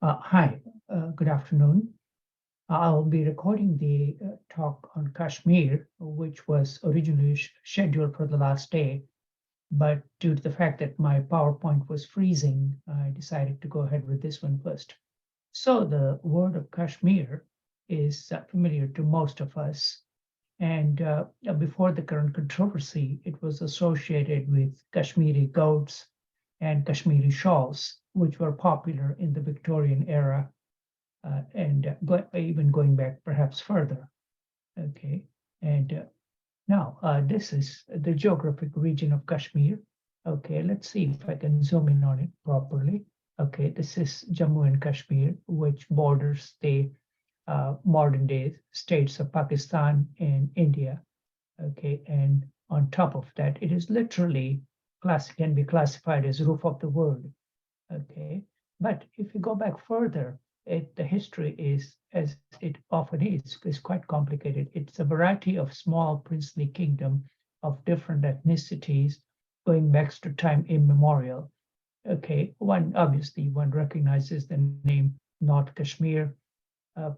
Hi, good afternoon. I'll be recording the talk on Kashmir, which was originally scheduled for the last day, but due to the fact that my PowerPoint was freezing, I decided to go ahead with this one first. So, the word of Kashmir is familiar to most of us, and before the current controversy, it was associated with Kashmiri goats and Kashmiri shawls, which were popular in the Victorian era and even going back perhaps further. Okay, and now this is the geographic region of Kashmir. Okay, let's see if I can zoom in on it properly. Okay, this is Jammu and Kashmir, which borders the modern day states of Pakistan and India. Okay, and on top of that, it is literally can be classified as roof of the world. Okay, but if you go back further, the history is, as it often is quite complicated. It's a variety of small princely kingdom of different ethnicities going back to time immemorial. Okay, one recognizes the name North Kashmir.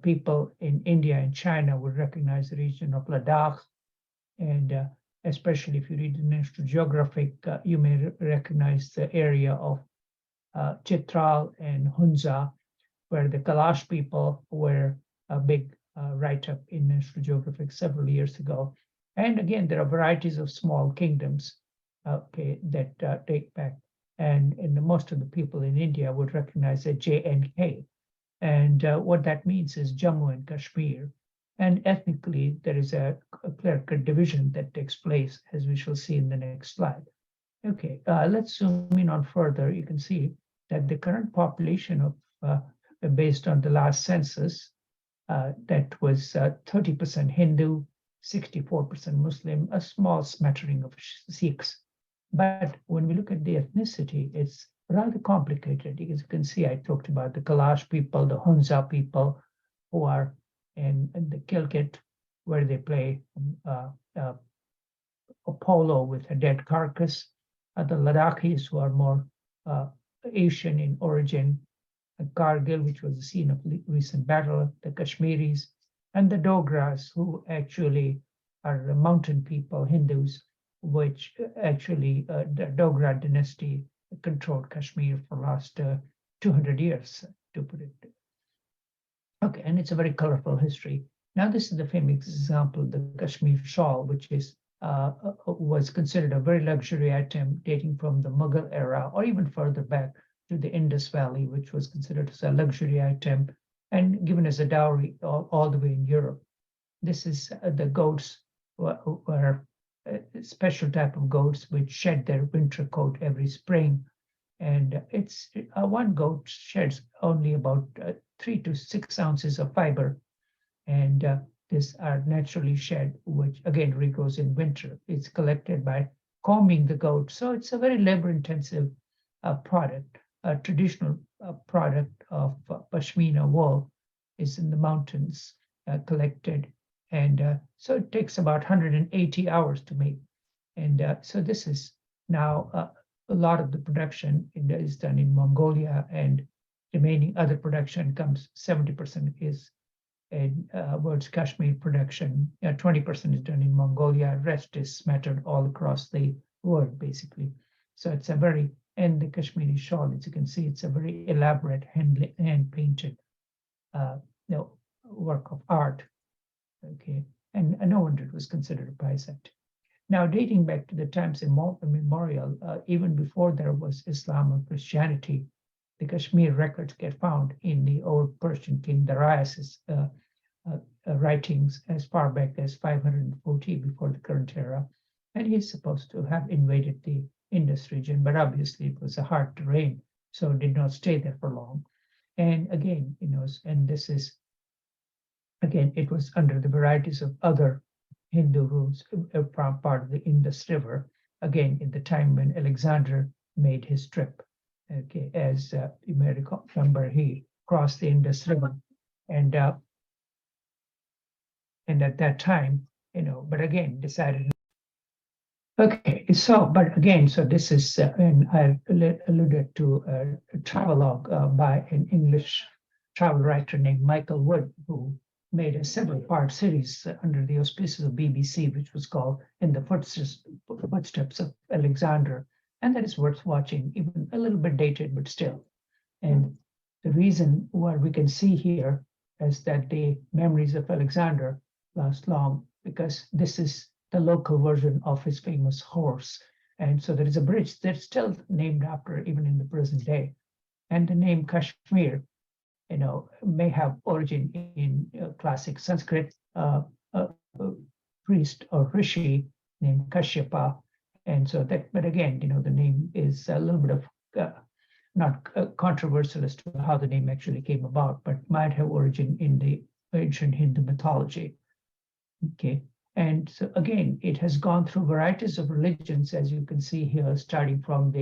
People in India and China would recognize the region of Ladakh, and especially if you read the National Geographic, you may recognize the area of Chitral and Hunza, where the Kalash people were a big write-up in National Geographic several years ago. And again, there are varieties of small kingdoms, okay, that date back. And most of the people in India would recognize a JNK. And what that means is Jammu and Kashmir. And ethnically, there is a clear-cut division that takes place, as we shall see in the next slide. Okay, let's zoom in on further. You can see that the current population of, based on the last census, that was 30% Hindu, 64% Muslim, a small smattering of Sikhs. But when we look at the ethnicity, it's rather complicated. As you can see, I talked about the Kalash people, the Hunza people, who are in the Kilkit, where they play uh, uh, polo with a dead carcass, the Ladakhis, who are more uh, Asian in origin, Kargil, which was the scene of recent battle, the Kashmiris, and the Dogras, who actually are mountain people, Hindus, which actually the Dogra dynasty controlled Kashmir for the last 200 years, to put it. Okay, and it's a very colorful history. Now, this is the famous example, the Kashmir shawl, which is was considered a very luxury item dating from the Mughal era or even further back to the Indus Valley, which was considered as a luxury item and given as a dowry all the way in Europe. This is the goats were a special type of goats which shed their winter coat every spring, and it's one goat sheds only about 3 to 6 ounces of fiber, and these are naturally shed, which again regrows in winter. It's collected by combing the goat, so it's a very labor-intensive product. A traditional product of pashmina wool is in the mountains collected, and so it takes about 180 hours to make. And so this is now a lot of the production is done in Mongolia, and remaining other production comes 70% is in world's Kashmir production. 20% is done in Mongolia, rest is smattered all across the world, basically. So it's a very, and the Kashmiri shawl, as you can see, it's a very elaborate hand painted uh, you know, work of art. Okay, and no wonder it was considered a prize act. Now, dating back to the times immemorial, even before there was Islam or Christianity, the Kashmir records get found in the old Persian king Darius's writings as far back as 540 before the current era. And he's supposed to have invaded the Indus region, but obviously it was a hard terrain, so did not stay there for long. And again, and this is again, it was under the varieties of other Hindu rules from part of the Indus River, again, in the time when Alexander made his trip. Okay, as you may remember, he crossed the Indus River, and and at that time, but again, decided Okay, so, but again, so this is, and I alluded to a travelogue by an English travel writer named Michael Wood, who made a several-part series under the auspices of BBC, which was called In the Footsteps of Alexander. And that is worth watching, even a little bit dated, but still. And the reason why we can see here is that the memories of Alexander last long, because this is the local version of his famous horse. And so there is a bridge that's still named after even in the present day. And the name Kashmir, may have origin in classic Sanskrit, a priest or rishi named Kashyapa. And so that, but again, the name is a little bit of not controversial as to how the name actually came about, but might have origin in the ancient Hindu mythology. Okay. And so again, it has gone through varieties of religions, as you can see here, starting from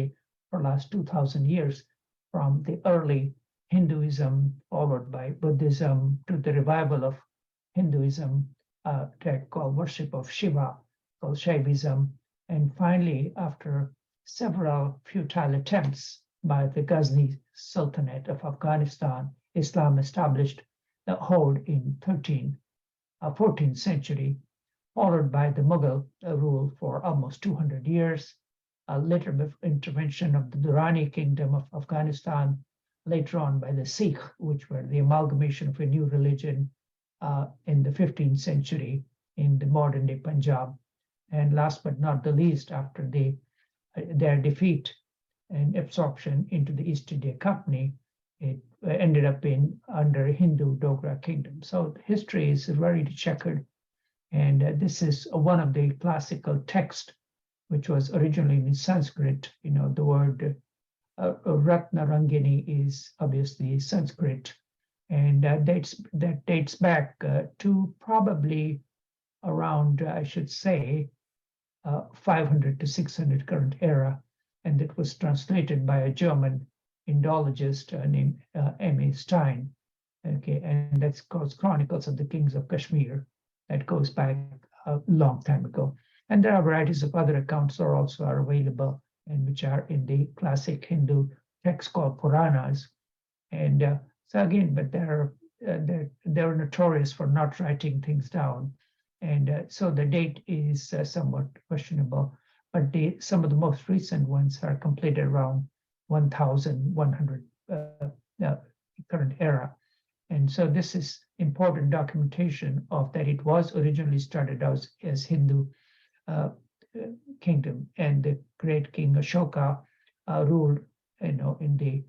for last 2,000 years, from the early Hinduism, followed by Buddhism, to the revival of Hinduism, that called worship of Shiva, called Shaivism. And finally, after several futile attempts by the Ghazni Sultanate of Afghanistan, Islam established a hold in 14th century, followed by the Mughal rule for almost 200 years, later with intervention of the Durrani Kingdom of Afghanistan, later on by the Sikh, which were the amalgamation of a new religion in the 15th century in the modern day Punjab. And last but not the least, after their defeat and absorption into the East India Company, it ended up under Hindu Dogra Kingdom. So history is very checkered. And this is one of the classical texts, which was originally in Sanskrit. The word Ratna Rangini is obviously Sanskrit, and that dates back to probably around, I should say, 500 to 600 current era, and it was translated by a German Indologist named M.A. Stein. Okay, and that's called Chronicles of the Kings of Kashmir. That goes back a long time ago. And there are varieties of other accounts that also are available, and which are in the classic Hindu text called Puranas. And so again, but they're notorious for not writing things down, and so the date is somewhat questionable. But some of the most recent ones are completed around 1,100 current era. And so this is important documentation of that it was originally started out as Hindu kingdom, and the great King Ashoka ruled, in the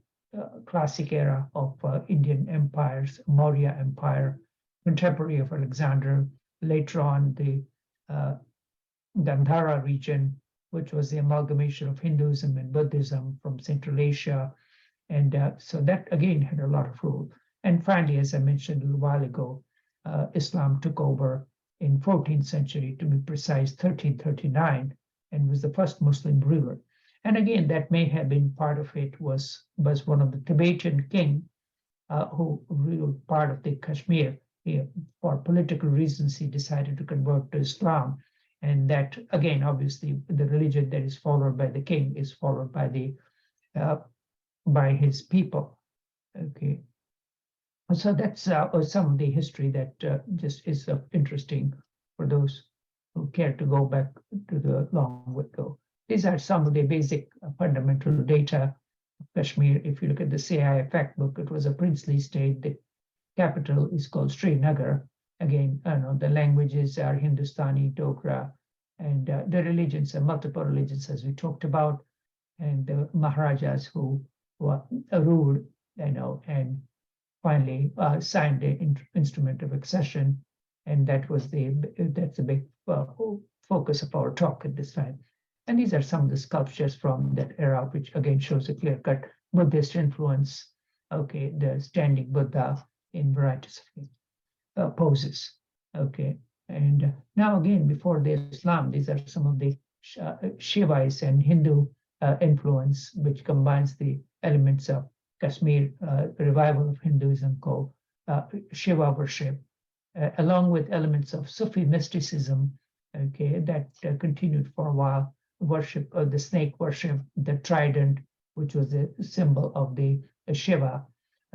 classic era of Indian empires, Maurya Empire, contemporary of Alexander. Later on, the Gandhara region, which was the amalgamation of Hinduism and Buddhism from Central Asia. And so that again had a lot of rule. And finally, as I mentioned a little while ago, Islam took over in 14th century, to be precise, 1339, and was the first Muslim ruler. And again, that may have been part of it was one of the Tibetan king who ruled part of the Kashmir. For political reasons, he decided to convert to Islam. And that, again, obviously, the religion that is followed by the king is followed by his people. Okay. So that's some of the history that just is interesting for those who care to go back to the long ago. These are some of the basic fundamental data of Kashmir. If you look at the CI fact book, it was a princely state. The capital is called Srinagar. Again, the languages are Hindustani, Dogra, and the religions are multiple religions, as we talked about, and the Maharajas who ruled, and finally signed the instrument of accession, and that's the big focus of our talk at this time. And these are some of the sculptures from that era, which again shows a clear-cut Buddhist influence. Okay, the standing Buddha in varieties of poses. Okay, and now again, before the Islam, these are some of the Shivais and Hindu influence, which combines the elements of Kashmir revival of Hinduism called Shiva worship, along with elements of Sufi mysticism okay, that continued for a while. Worship of the snake worship, the trident, which was the symbol of the Shiva.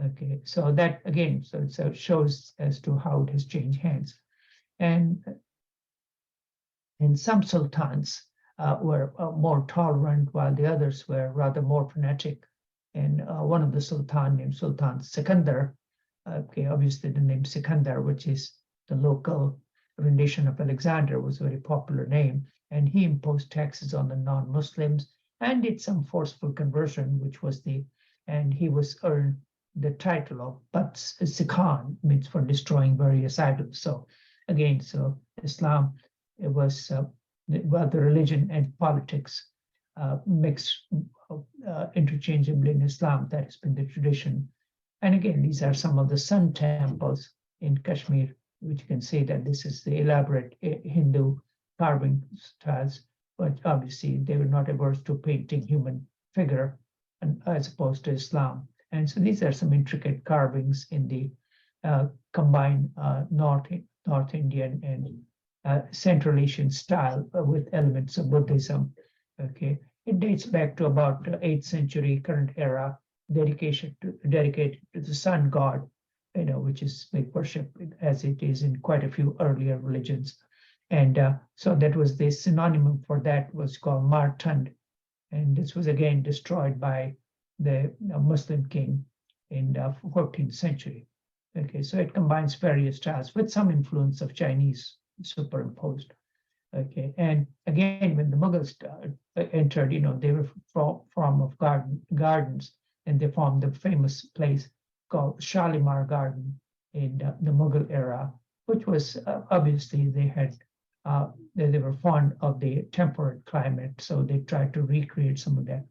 Okay, so that again, so it shows as to how it has changed hands. And some sultans were more tolerant, while the others were rather more fanatic. And one of the sultan named Sultan Sikandar, okay, obviously the name Sikandar, which is the local rendition of Alexander, was a very popular name. And he imposed taxes on the non-Muslims and did some forceful conversion, which was and he was earned the title of Sikhan, means for destroying various idols. So again, so Islam, it was well, the religion and politics mixed interchangeably in Islam. That has been the tradition. And again, these are some of the sun temples in Kashmir, which you can see that this is the elaborate Hindu carving styles, but obviously they were not averse to painting human figure, as opposed to Islam. And so these are some intricate carvings in the combined North Indian and Central Asian style with elements of Buddhism. Okay, it dates back to about 8th century current era, dedicated to the sun god, which is like worship as it is in quite a few earlier religions. And so that was the synonym for that was called Martand, and this was again destroyed by the Muslim king in the 14th century. Okay, so it combines various styles with some influence of Chinese superimposed. Okay, and again, when the Mughals entered, they were form of gardens, and they formed the famous place called Shalimar Garden in the Mughal era, which was obviously they were fond of the temperate climate, so they tried to recreate some of that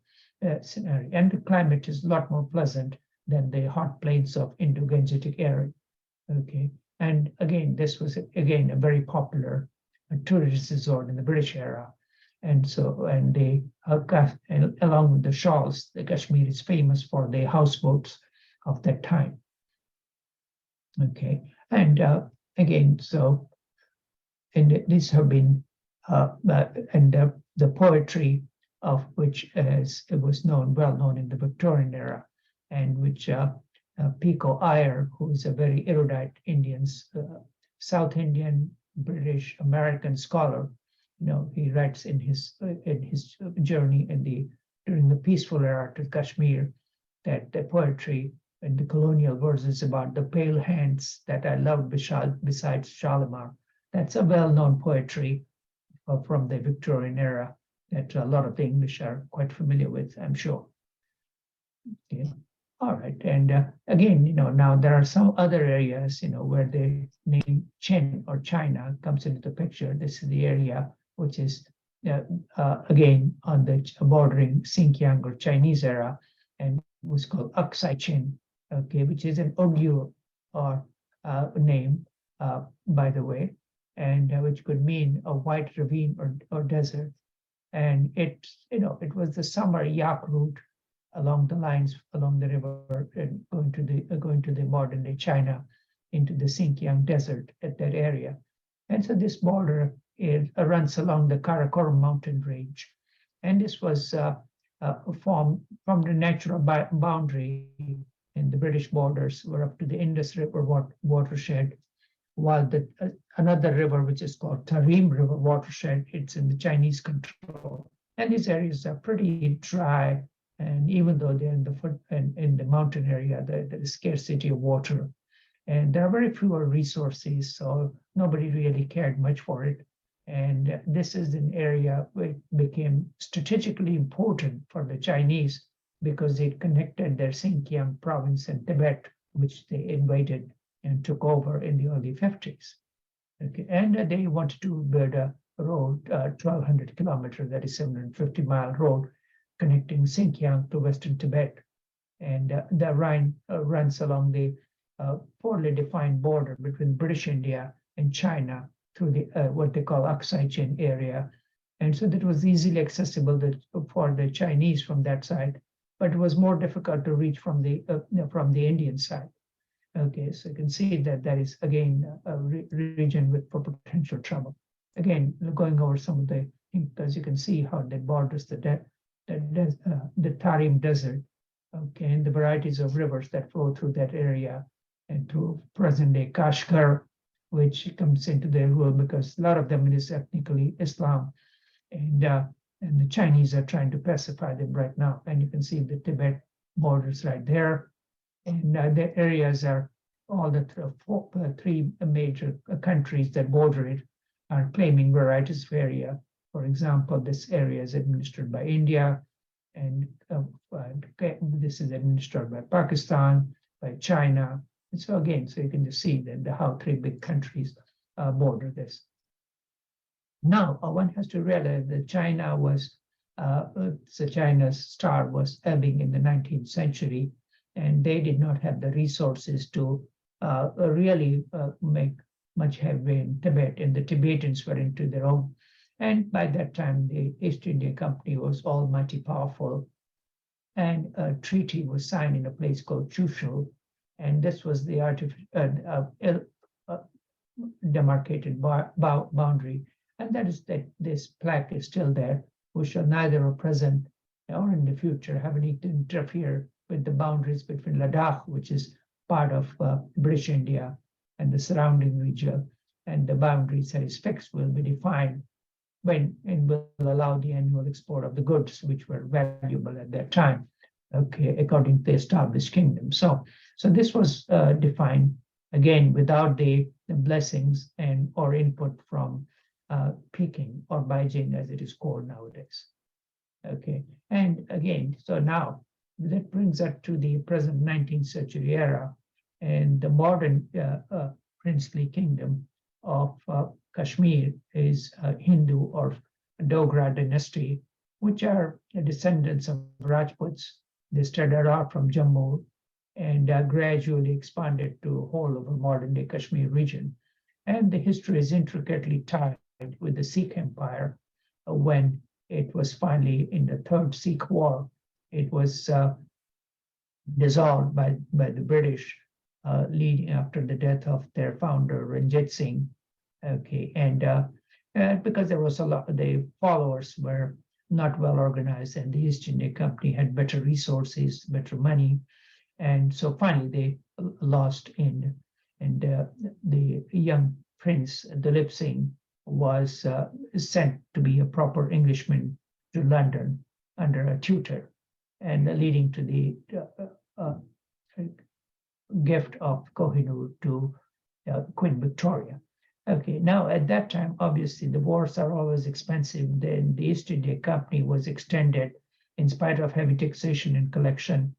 scenario. And the climate is a lot more pleasant than the hot plains of Indo-Gangetic area. Okay, and again, this was again a very popular tourist resort in the British era, and so and along with the shawls, the Kashmir is famous for the houseboats of that time. Okay, and again, so and these have been the poetry of which it was well known in the Victorian era, and which Pico Iyer, who is a very erudite South Indian, British, American scholar, he writes in his journey during the peaceful era to Kashmir that the poetry in the colonial verses about the pale hands that I loved besides Shalimar. That's a well-known poetry from the Victorian era that a lot of the English are quite familiar with, I'm sure. Okay. All right, and again, now there are some other areas, where the name Chin or China comes into the picture. This is the area which is again on the bordering Xinjiang or Chinese era, and was called Aksai Chin, okay, which is an Urdu or name, by the way, and which could mean a white ravine or desert. And it was the summer yak route along the river and going to the modern day China into the Xinjiang desert at that area. And so this border runs along the Karakoram mountain range. And this was formed from the natural boundary in the British borders were up to the Indus River watershed, while another river, which is called Tarim River watershed, it's in the Chinese control. And these areas are pretty dry, and even though they're in the mountain area, there is scarcity of water, and there are very few resources, so nobody really cared much for it. And this is an area which became strategically important for the Chinese because it connected their Xinjiang province and Tibet, which they invaded and took over in the early 50s. Okay, and they wanted to build a road, 1,200 kilometers, that is 750-mile road, connecting Xinjiang to Western Tibet. And the Rhine runs along the poorly defined border between British India and China through the what they call Aksai Chin area. And so that was easily accessible for the Chinese from that side, but it was more difficult to reach from the Indian side. Okay, so you can see that that is again a region with potential trouble. again, going over some of the things, because you can see how that borders the Tarim Desert, okay, and the varieties of rivers that flow through that area and through present-day Kashmir, which comes into their rule because a lot of them is ethnically Islam, and the Chinese are trying to pacify them right now. And you can see the Tibet borders right there, and the areas are all the three major countries that border it are claiming varieties of area. For example, this area is administered by India, and this is administered by Pakistan, by China. And so again, so you can just see that how three big countries border this. Now, one has to realize that China was, so China's star was ebbing in the 19th century, and they did not have the resources to really make much headway in Tibet, and the Tibetans were into their own. And by that time, the East India Company was almighty powerful, and a treaty was signed in a place called Chushul, and this was the demarcated boundary, and that is that this plaque is still there, which shall neither at present or in the future have any to interfere with the boundaries between Ladakh, which is part of British India, and the surrounding region, and the boundaries that is fixed will be defined when and will allow the annual export of the goods, which were valuable at that time, okay, according to the established kingdom. So this was defined again without the blessings and or input from Peking or Beijing, as it is called nowadays. Okay, and again, so now that brings us to the present 19th century era and the modern princely kingdom of Kashmir is Hindu or Dogra dynasty, which are descendants of Rajputs. They started out from Jammu and gradually expanded to whole of the modern-day Kashmir region. And the history is intricately tied with the Sikh Empire when it was finally in the Third Sikh War. It was dissolved by the British leading after the death of their founder, Ranjit Singh. Okay, and because there was a lot, the followers were not well organized, and the East India Company had better resources, better money, and so finally they lost in, and the young prince Dalip Singh was sent to be a proper Englishman to London under a tutor, and leading to the gift of Kohinoor to Queen Victoria. Okay, now at that time, obviously the wars are always expensive. Then the East India Company was extended in spite of heavy taxation and collection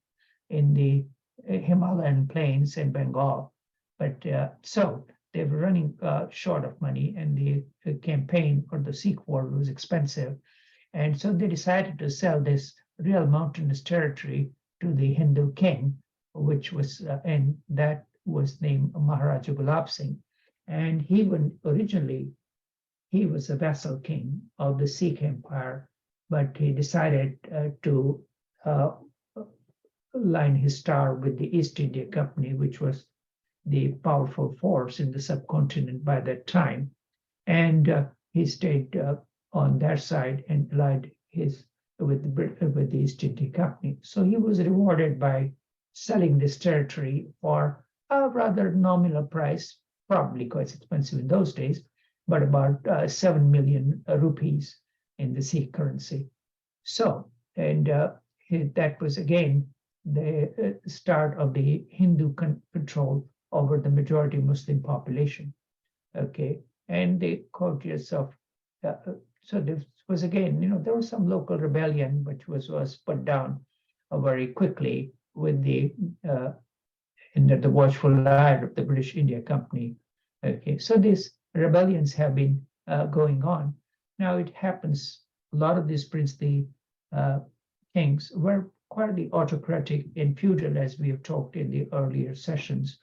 in the Himalayan plains in Bengal. But so they were running short of money, and the campaign for the Sikh war was expensive. And so they decided to sell this real mountainous territory to the Hindu king, which was, and that was named Maharaja Gulab Singh. And he was a vassal king of the Sikh Empire, but he decided to align his star with the East India Company, which was the powerful force in the subcontinent by that time. And he stayed on their side and allied with the East India Company. So he was rewarded by selling this territory for a rather nominal price, probably quite expensive in those days, but about 7 million rupees in the Sikh currency. So, and that was again the start of the Hindu control over the majority Muslim population. Okay, and the courtiers of, so this was again, there was some local rebellion, which was put down very quickly with the under the watchful eye of the British India Company. Okay, so these rebellions have been going on. Now it happens, a lot of these princely kings were quite autocratic and feudal, as we have talked in the earlier sessions.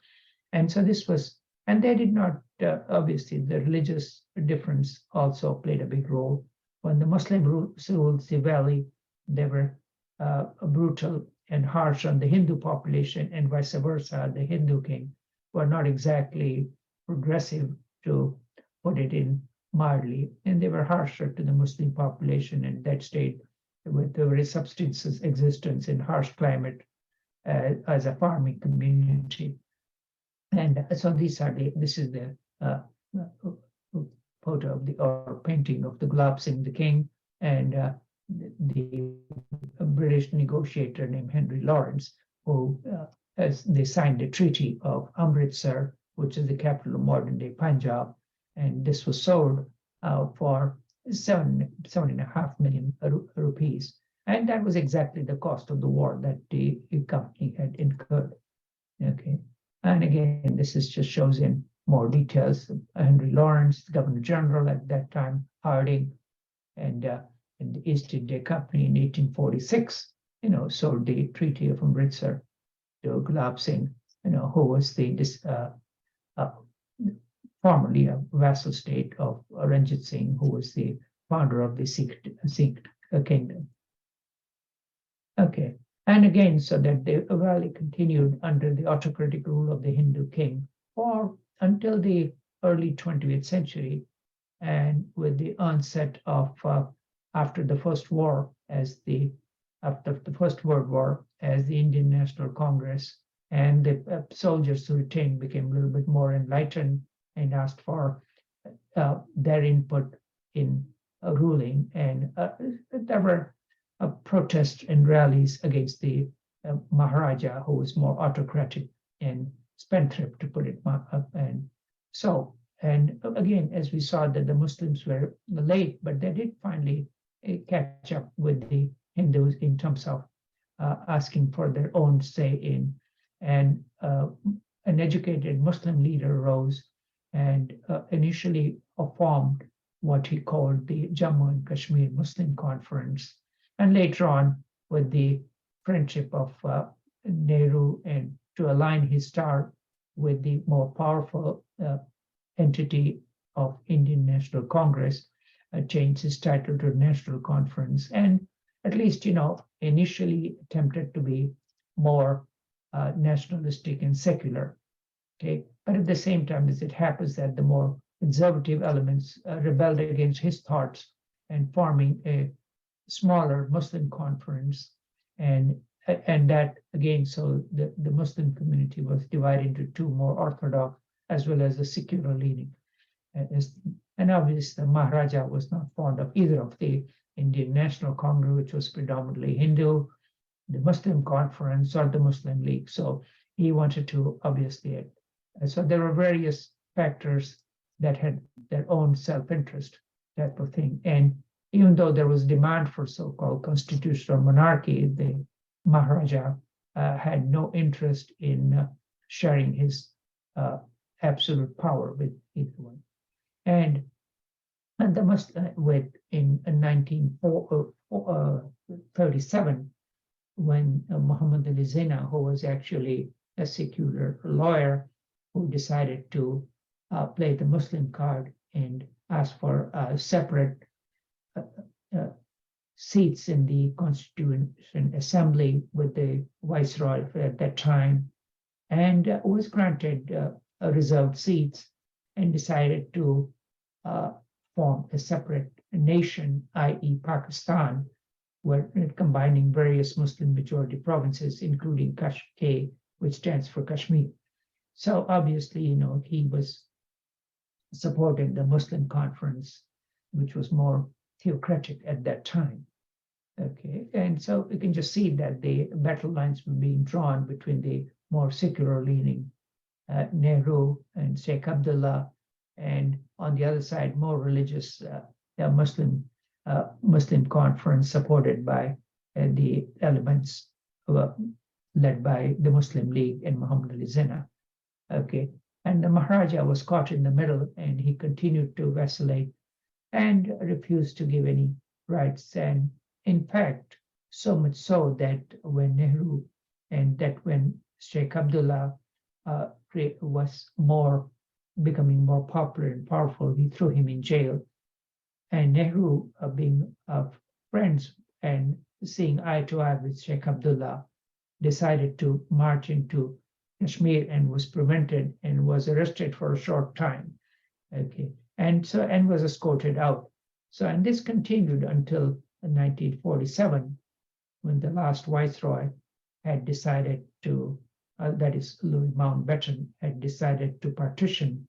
And so this was, and they did not, obviously, the religious difference also played a big role. When the Muslim ruled the valley, they were brutal and harsh on the Hindu population, and vice versa. The Hindu king were not exactly progressive, to put it in mildly, and they were harsher to the Muslim population in that state, with the very substantial existence in harsh climate as a farming community. And so this is the photo of the or painting of the Gulab Singh, the king, and the British negotiator named Henry Lawrence, who as they signed the Treaty of Amritsar, which is the capital of modern day Punjab, and this was sold for 7.5 million rupees, and that was exactly the cost of the war that the company had incurred. Okay, and again, this is just shows in more details. Henry Lawrence, Governor General at that time, Harding, and the East India Company in 1846, sold the Treaty of Amritsar to Gulab Singh, who was formerly a vassal state of Ranjit Singh, who was the founder of the Sikh kingdom. Okay, and again, so that the valley continued under the autocratic rule of the Hindu king for until the early 20th century, and with the onset of after the First War, after the First World War, as the Indian National Congress and the soldiers who retained became a little bit more enlightened and asked for their input in ruling, and there were protests and rallies against the Maharaja, who was more autocratic and spendthrift, to put it up. And so, and again, as we saw that the Muslims were late, but they did finally catch up with the Hindus in terms of asking for their own say in, and an educated Muslim leader rose and initially formed what he called the Jammu and Kashmir Muslim Conference, and later on with the friendship of Nehru, and to align his star with the more powerful entity of Indian National Congress, changed his title to National Conference, and at least, initially attempted to be more nationalistic and secular. Okay, but at the same time, as it happens that the more conservative elements rebelled against his thoughts and forming a smaller Muslim conference, and that again, so the Muslim community was divided into two, more orthodox as well as a secular leaning. And obviously, the Maharaja was not fond of either of the Indian National Congress, which was predominantly Hindu, the Muslim Conference, or the Muslim League. So he wanted to obviously, so there were various factors that had their own self-interest type of thing. And even though there was demand for so-called constitutional monarchy, the Maharaja had no interest in sharing his absolute power with either one. And the Muslim, in 1937, when Muhammad Ali Jinnah, who was actually a secular lawyer, who decided to play the Muslim card and ask for separate seats in the Constituent Assembly with the Viceroy at that time, and was granted reserved seats, and decided to form a separate nation, i.e. Pakistan, where combining various Muslim majority provinces, including Kashmir, which stands for Kashmir. So obviously, he was supporting the Muslim conference, which was more theocratic at that time. Okay, and so you can just see that the battle lines were being drawn between the more secular leaning Nehru and Sheikh Abdullah, and on the other side, more religious Muslim conference supported by the elements led by the Muslim League and Muhammad Ali Jinnah. Okay, and the Maharaja was caught in the middle, and he continued to vacillate and refused to give any rights. And in fact, so much so that when Nehru and when Sheikh Abdullah was becoming more popular and powerful, he threw him in jail. And Nehru, being friends and seeing eye to eye with Sheikh Abdullah, decided to march into Kashmir, and was prevented and was arrested for a short time. Okay, and was escorted out. So, and this continued until 1947, when the last viceroy had decided to, that is Louis Mountbatten, had decided to partition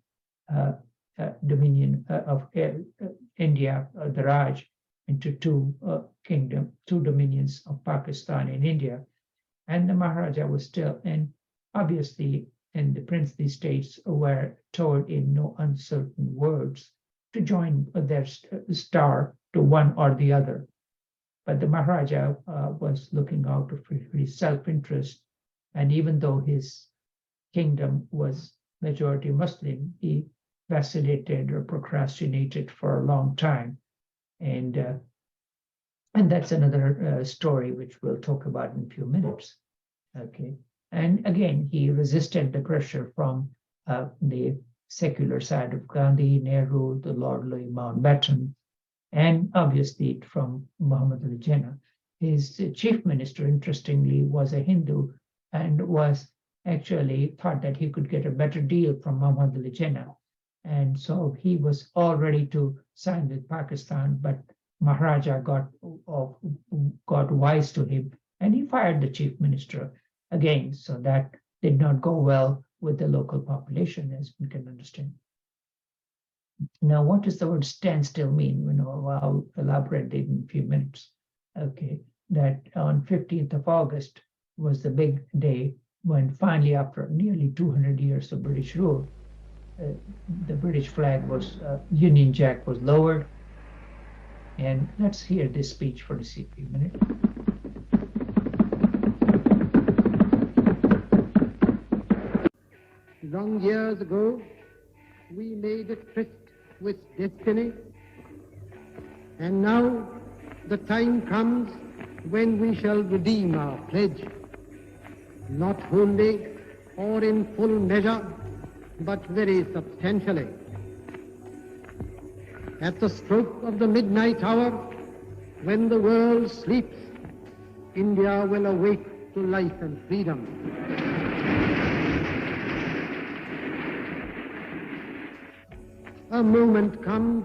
dominion of India, the Raj, into two dominions of Pakistan and India. And the Maharaja was still, and obviously, and the princely states were told in no uncertain words to join their star to one or the other. But the Maharaja was looking out for his self-interest, and even though his kingdom was majority Muslim, he vacillated or procrastinated for a long time, and that's another story which we'll talk about in a few minutes. Okay, and again he resisted the pressure from the secular side of Gandhi, Nehru, the Lord Louis Mountbatten, and obviously from Muhammad Ali Jinnah. His chief minister, interestingly, was a Hindu and was actually thought that he could get a better deal from Muhammad Ali Jinnah. And so he was all ready to sign with Pakistan, but Maharaja got wise to him and he fired the chief minister again. So that did not go well with the local population, as we can understand. Now, what does the word standstill mean? I'll elaborate it in a few minutes. Okay, that on 15th of August was the big day when finally, after nearly 200 years of British rule, the British flag was, Union Jack was lowered. And let's hear this speech for a few minutes. Long years ago, we made a tryst with destiny, and now the time comes when we shall redeem our pledge, not wholly or in full measure, but very substantially. At the stroke of the midnight hour, when the world sleeps, India will awake to life and freedom. A moment comes,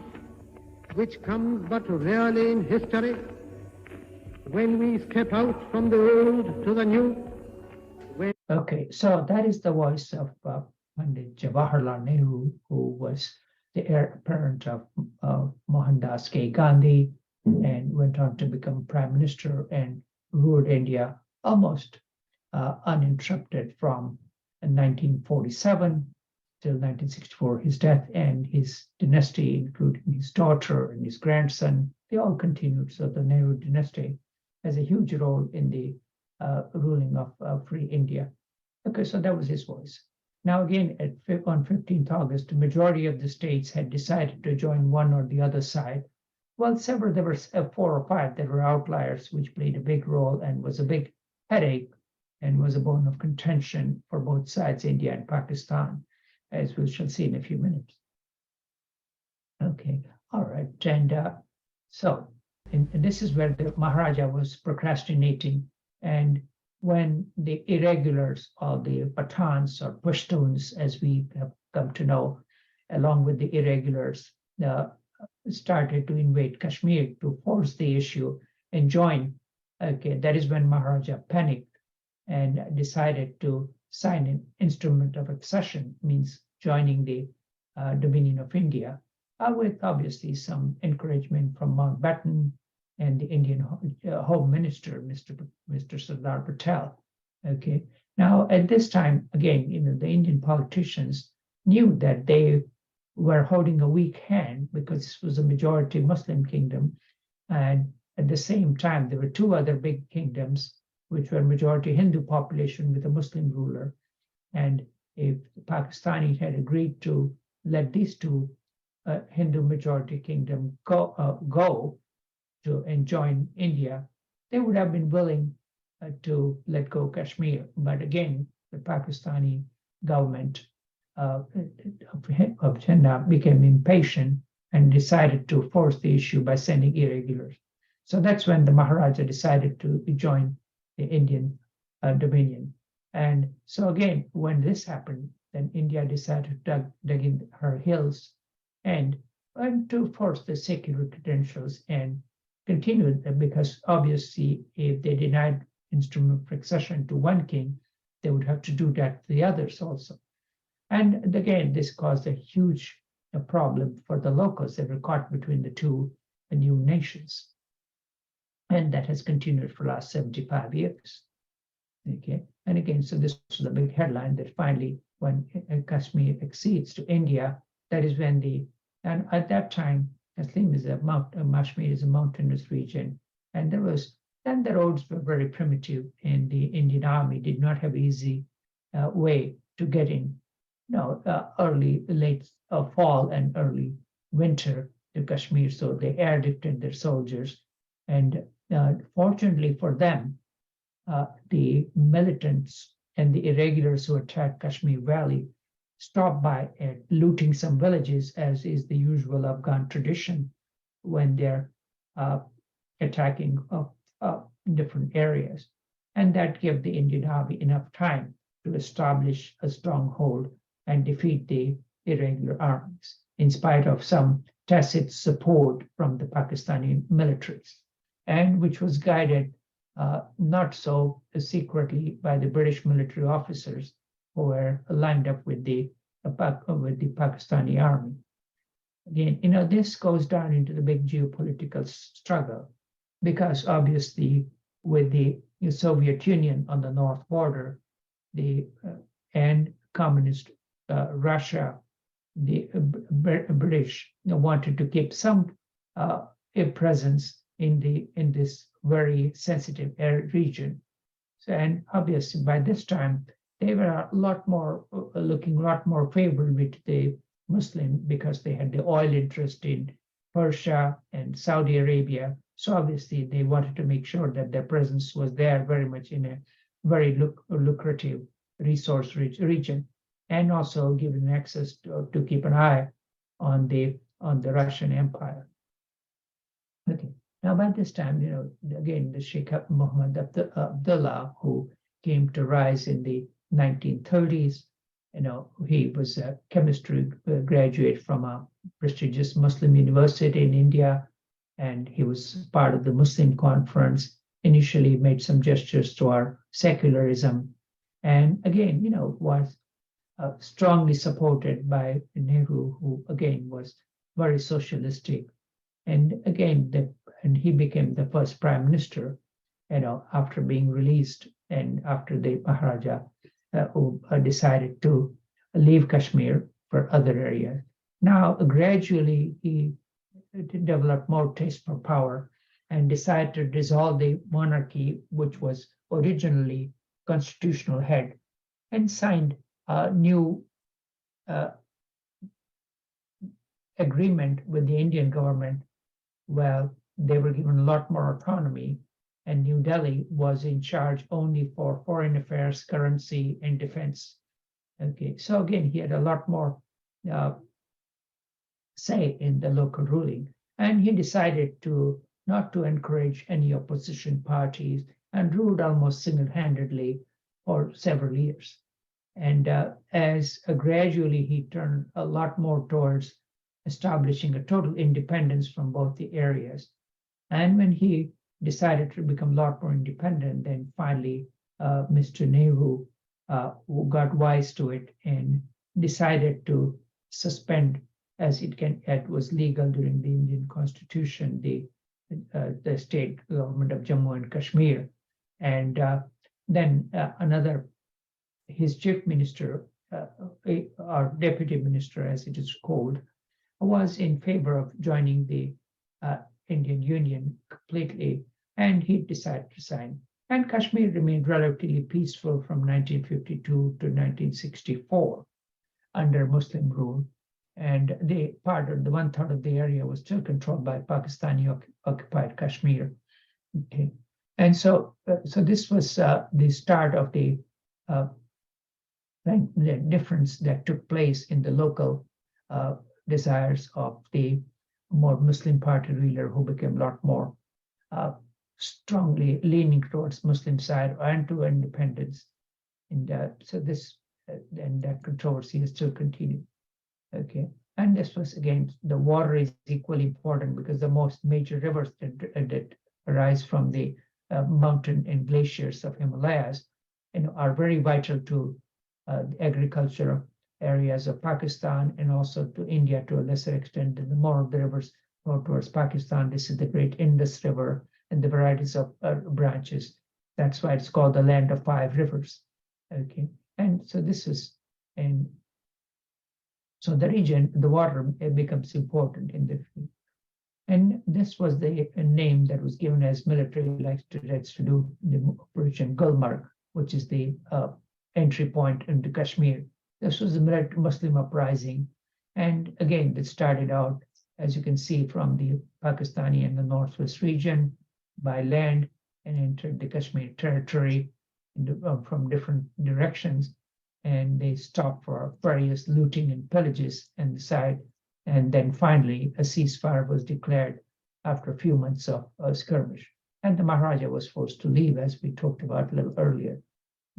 which comes but rarely in history, when we step out from the old to the new. Okay, so that is the voice of Pandit Jawaharlal Nehru, who was the heir apparent of Mohandas K. Gandhi, and went on to become prime minister and ruled India almost uninterrupted from 1947 till 1964, his death, and his dynasty, including his daughter and his grandson, they all continued. So the Nehru dynasty has a huge role in the ruling of free India. Okay, so that was his voice. Now again, on 15th August, the majority of the states had decided to join one or the other side. Well, there were 4 or 5 that were outliers, which played a big role and was a big headache and was a bone of contention for both sides, India and Pakistan, as we shall see in a few minutes. Okay, all right, and this is where the Maharaja was procrastinating, and when the irregulars, or the Pathans or Pashtuns, as we have come to know, along with the irregulars, started to invade Kashmir to force the issue and join. Okay, that is when Maharaja panicked and decided to sign an instrument of accession, means joining the Dominion of India, with obviously some encouragement from Mountbatten and the Indian Home Minister, Mr. Sardar Patel. Okay. Now, at this time, again, the Indian politicians knew that they were holding a weak hand because this was a majority Muslim kingdom, and at the same time, there were 2 other big kingdoms which were majority Hindu population with a Muslim ruler, and if the Pakistanis had agreed to let these 2 Hindu majority kingdom go to and join India, they would have been willing to let go Kashmir. But again, the Pakistani government of Jinnah became impatient and decided to force the issue by sending irregulars. So that's when the Maharaja decided to join the Indian Dominion. And so again, when this happened, then India decided to dig in her heels and and to force the secular credentials and continue because obviously if they denied instrument of accession to one king, they would have to do that to the others also. And again, this caused a huge problem for the locals that were caught between the two new nations. And that has continued for the last 75 years. Okay, and again, so this was a big headline that finally, when Kashmir accedes to India, that is when and at that time, Kashmir is Kashmir is a mountainous region, and then the roads were very primitive, and the Indian army did not have easy way to get in, late fall and early winter to Kashmir, so they airlifted their soldiers, and fortunately for them, the militants and the irregulars who attacked Kashmir Valley stopped by looting some villages, as is the usual Afghan tradition when they're attacking different areas. And that gave the Indian army enough time to establish a stronghold and defeat the irregular armies, in spite of some tacit support from the Pakistani militaries, and which was guided not so secretly by the British military officers who were lined up with the Pakistani army. Again, this goes down into the big geopolitical struggle, because obviously with the Soviet Union on the north border, and communist Russia, the British wanted to keep some presence in this very sensitive region. So, and obviously by this time they were looking a lot more favorably to the Muslim, because they had the oil interest in Persia and Saudi Arabia. So obviously they wanted to make sure that their presence was there very much in a very lucrative resource rich region, and also given access to keep an eye on the Russian Empire. Okay. Now, by this time, again, the Sheikh Muhammad Abdullah, who came to rise in the 1930s, he was a chemistry graduate from a prestigious Muslim university in India, and he was part of the Muslim conference. Initially, made some gestures toward secularism, and again, was strongly supported by Nehru, who again was very socialistic, and again, and he became the first prime minister, after being released, and after the Maharaja who decided to leave Kashmir for other areas. Now, gradually, he developed more taste for power and decided to dissolve the monarchy, which was originally constitutional head, and signed a new agreement with the Indian government. Well, they were given a lot more autonomy, and New Delhi was in charge only for foreign affairs, currency, and defense. Okay, so again, he had a lot more say in the local ruling, and he decided not to encourage any opposition parties, and ruled almost single-handedly for several years. And as gradually he turned a lot more towards establishing a total independence from both the areas. And when he decided to become a lot more independent, then finally Mr. Nehru who got wise to it and decided to suspend, as it was legal during the Indian Constitution, the state government of Jammu and Kashmir. And then his chief minister, or deputy minister as it is called, was in favor of joining the Indian Union completely, and he decided to sign. And Kashmir remained relatively peaceful from 1952 to 1964 under Muslim rule, and one third of the area was still controlled by Pakistani occupied Kashmir. Okay, and so this was the start of the difference that took place in the local desires of the more Muslim party leader, who became a lot more strongly leaning towards Muslim side and to independence. And so this and that controversy is still continuing. Okay, And this was, again, the water is equally important because the most major rivers that arise from the mountain and glaciers of Himalayas, are very vital to the agricultural areas of Pakistan and also to India to a lesser extent. And the more of the rivers go towards Pakistan, this is the great Indus River and the varieties of branches. That's why it's called the land of 5 rivers. Okay, and so this is, and so the region, the water becomes important in the, and this was the name that was given as military likes to do the Operation Gulmarg, which is the entry point into Kashmir. This was a Muslim uprising, and again, it started out, as you can see, from the Pakistani and the Northwest region by land and entered the Kashmir territory from different directions. And they stopped for various looting and pillages and decide. And then finally, a ceasefire was declared after a few months of skirmish. And the Maharaja was forced to leave, as we talked about a little earlier.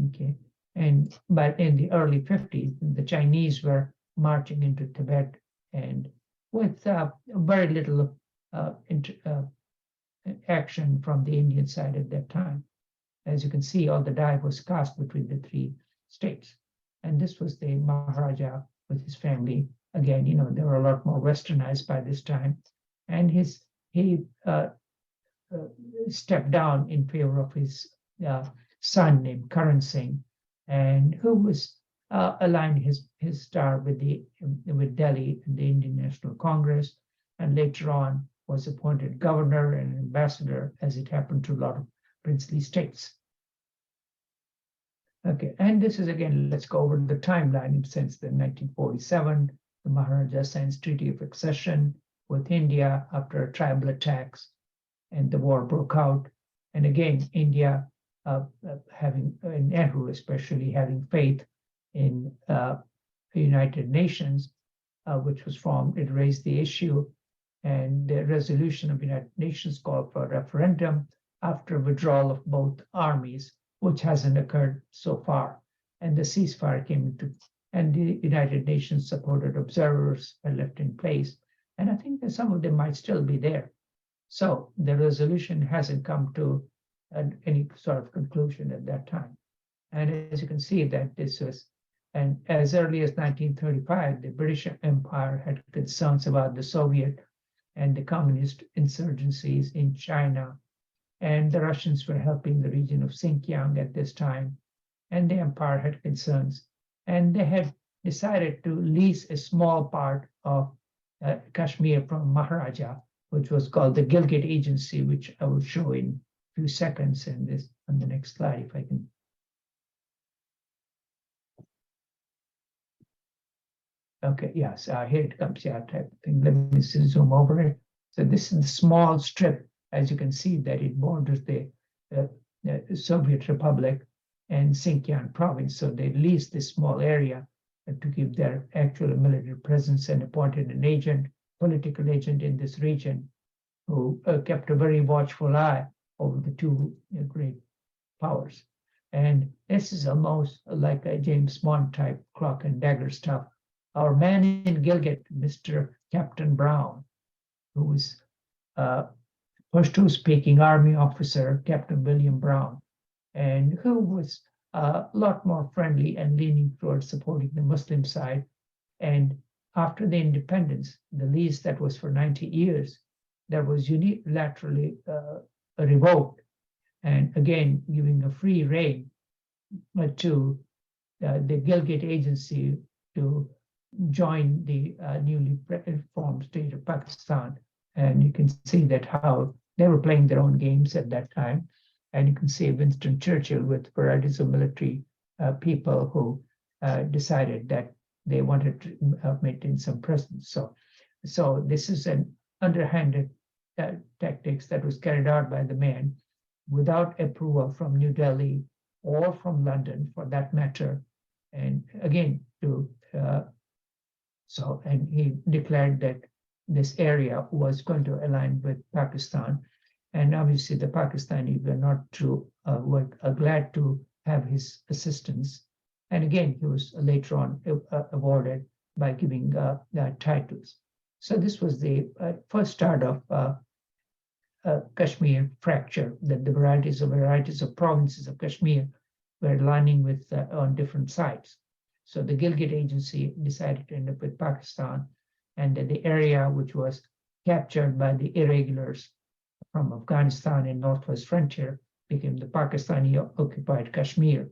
Okay. And but in the early 50s, the Chinese were marching into Tibet, and with very little action from the Indian side at that time. As you can see, all the die was cast between the 3 states. And this was the Maharaja with his family. Again, they were a lot more westernized by this time. And he stepped down in favor of his son named Karan Singh, and who was aligned his star with Delhi and the Indian National Congress, and later on was appointed governor and ambassador, as it happened to a lot of princely states. Okay, and this is, again, let's go over the timeline. In sense that 1947, the Maharaja signs Treaty of Accession with India after tribal attacks, and the war broke out. And again, India, having, Nehru especially, having faith in the United Nations, which was formed, it raised the issue, and the resolution of the United Nations called for a referendum after withdrawal of both armies, which hasn't occurred so far. And the ceasefire came into, and the United Nations supported observers were left in place. And I think that some of them might still be there. So the resolution hasn't come to any sort of conclusion at that time. And as you can see, that this was, and as early as 1935, the British Empire had concerns about the Soviet and the communist insurgencies in China. And the Russians were helping the region of Xinjiang at this time, and the empire had concerns. And they had decided to lease a small part of Kashmir from Maharaja, which was called the Gilgit Agency, which I will show in a few seconds in this on the next slide, if I can. Okay, yes, here it comes, yeah, type thing. Let me zoom over it. So this is the small strip, as you can see, that it borders the Soviet Republic and Xinjiang province. So they leased this small area to keep their actual military presence, and appointed an agent, political agent in this region, who kept a very watchful eye over the 2 great powers. And this is almost like a James Bond type cloak and dagger stuff. Our man in Gilgit, Mr. Captain Brown, who was Pashto-speaking army officer, Captain William Brown, and who was a lot more friendly and leaning towards supporting the Muslim side. And after the independence, the lease that was for 90 years, that was unilaterally revoked, and again, giving a free rein to the Gilgit Agency to join the newly formed state of Pakistan. And you can see that how they were playing their own games at that time. And you can see Winston Churchill with varieties of military people who decided that they wanted to maintain some presence. So this is an underhanded tactics that was carried out by the man without approval from New Delhi or from London, for that matter. And again, and he declared that this area was going to align with Pakistan. And obviously the Pakistani were glad to have his assistance. And again, he was later on awarded by giving titles. So this was the first start of Kashmir fracture, that the varieties of provinces of Kashmir were aligning with on different sides. So the Gilgit Agency decided to end up with Pakistan, and that the area which was captured by the irregulars from Afghanistan and northwest frontier became the Pakistani occupied Kashmir.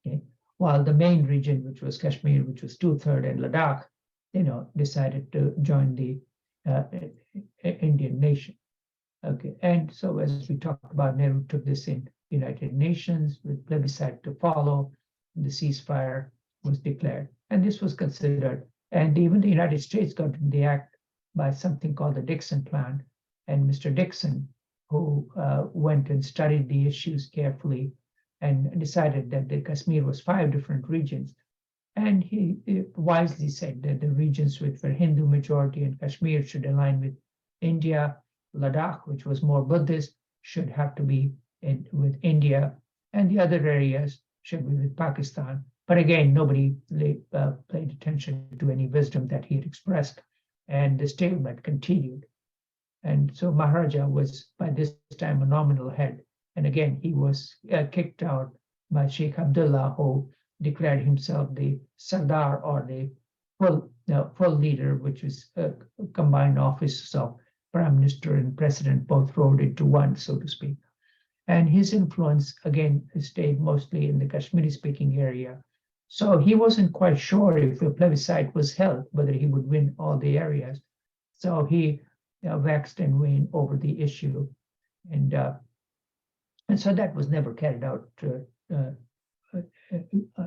Okay. While the main region, which was Kashmir, which was two-thirds, and Ladakh, decided to join the Indian nation. Okay, and so as we talked about, Nehru took this in United Nations with plebiscite to follow. The ceasefire was declared, and this was considered. And even the United States got into the act by something called the Dixon Plan. And Mr. Dixon, who went and studied the issues carefully and decided that the Kashmir was 5 different regions. And he wisely said that the regions which were Hindu majority in Kashmir should align with India. Ladakh, which was more Buddhist, should have to be with India, and the other areas should be with Pakistan. But again, nobody paid attention to any wisdom that he had expressed, and the stalemate continued. And so Maharaja was by this time a nominal head, and again he was kicked out by Sheikh Abdullah, who declared himself the Sardar, or the full leader, which is a combined office of Prime Minister and President both rolled into one, so to speak. And his influence, again, stayed mostly in the Kashmiri-speaking area. So he wasn't quite sure if a plebiscite was held, whether he would win all the areas. So he waxed and waned over the issue. And so that was never carried out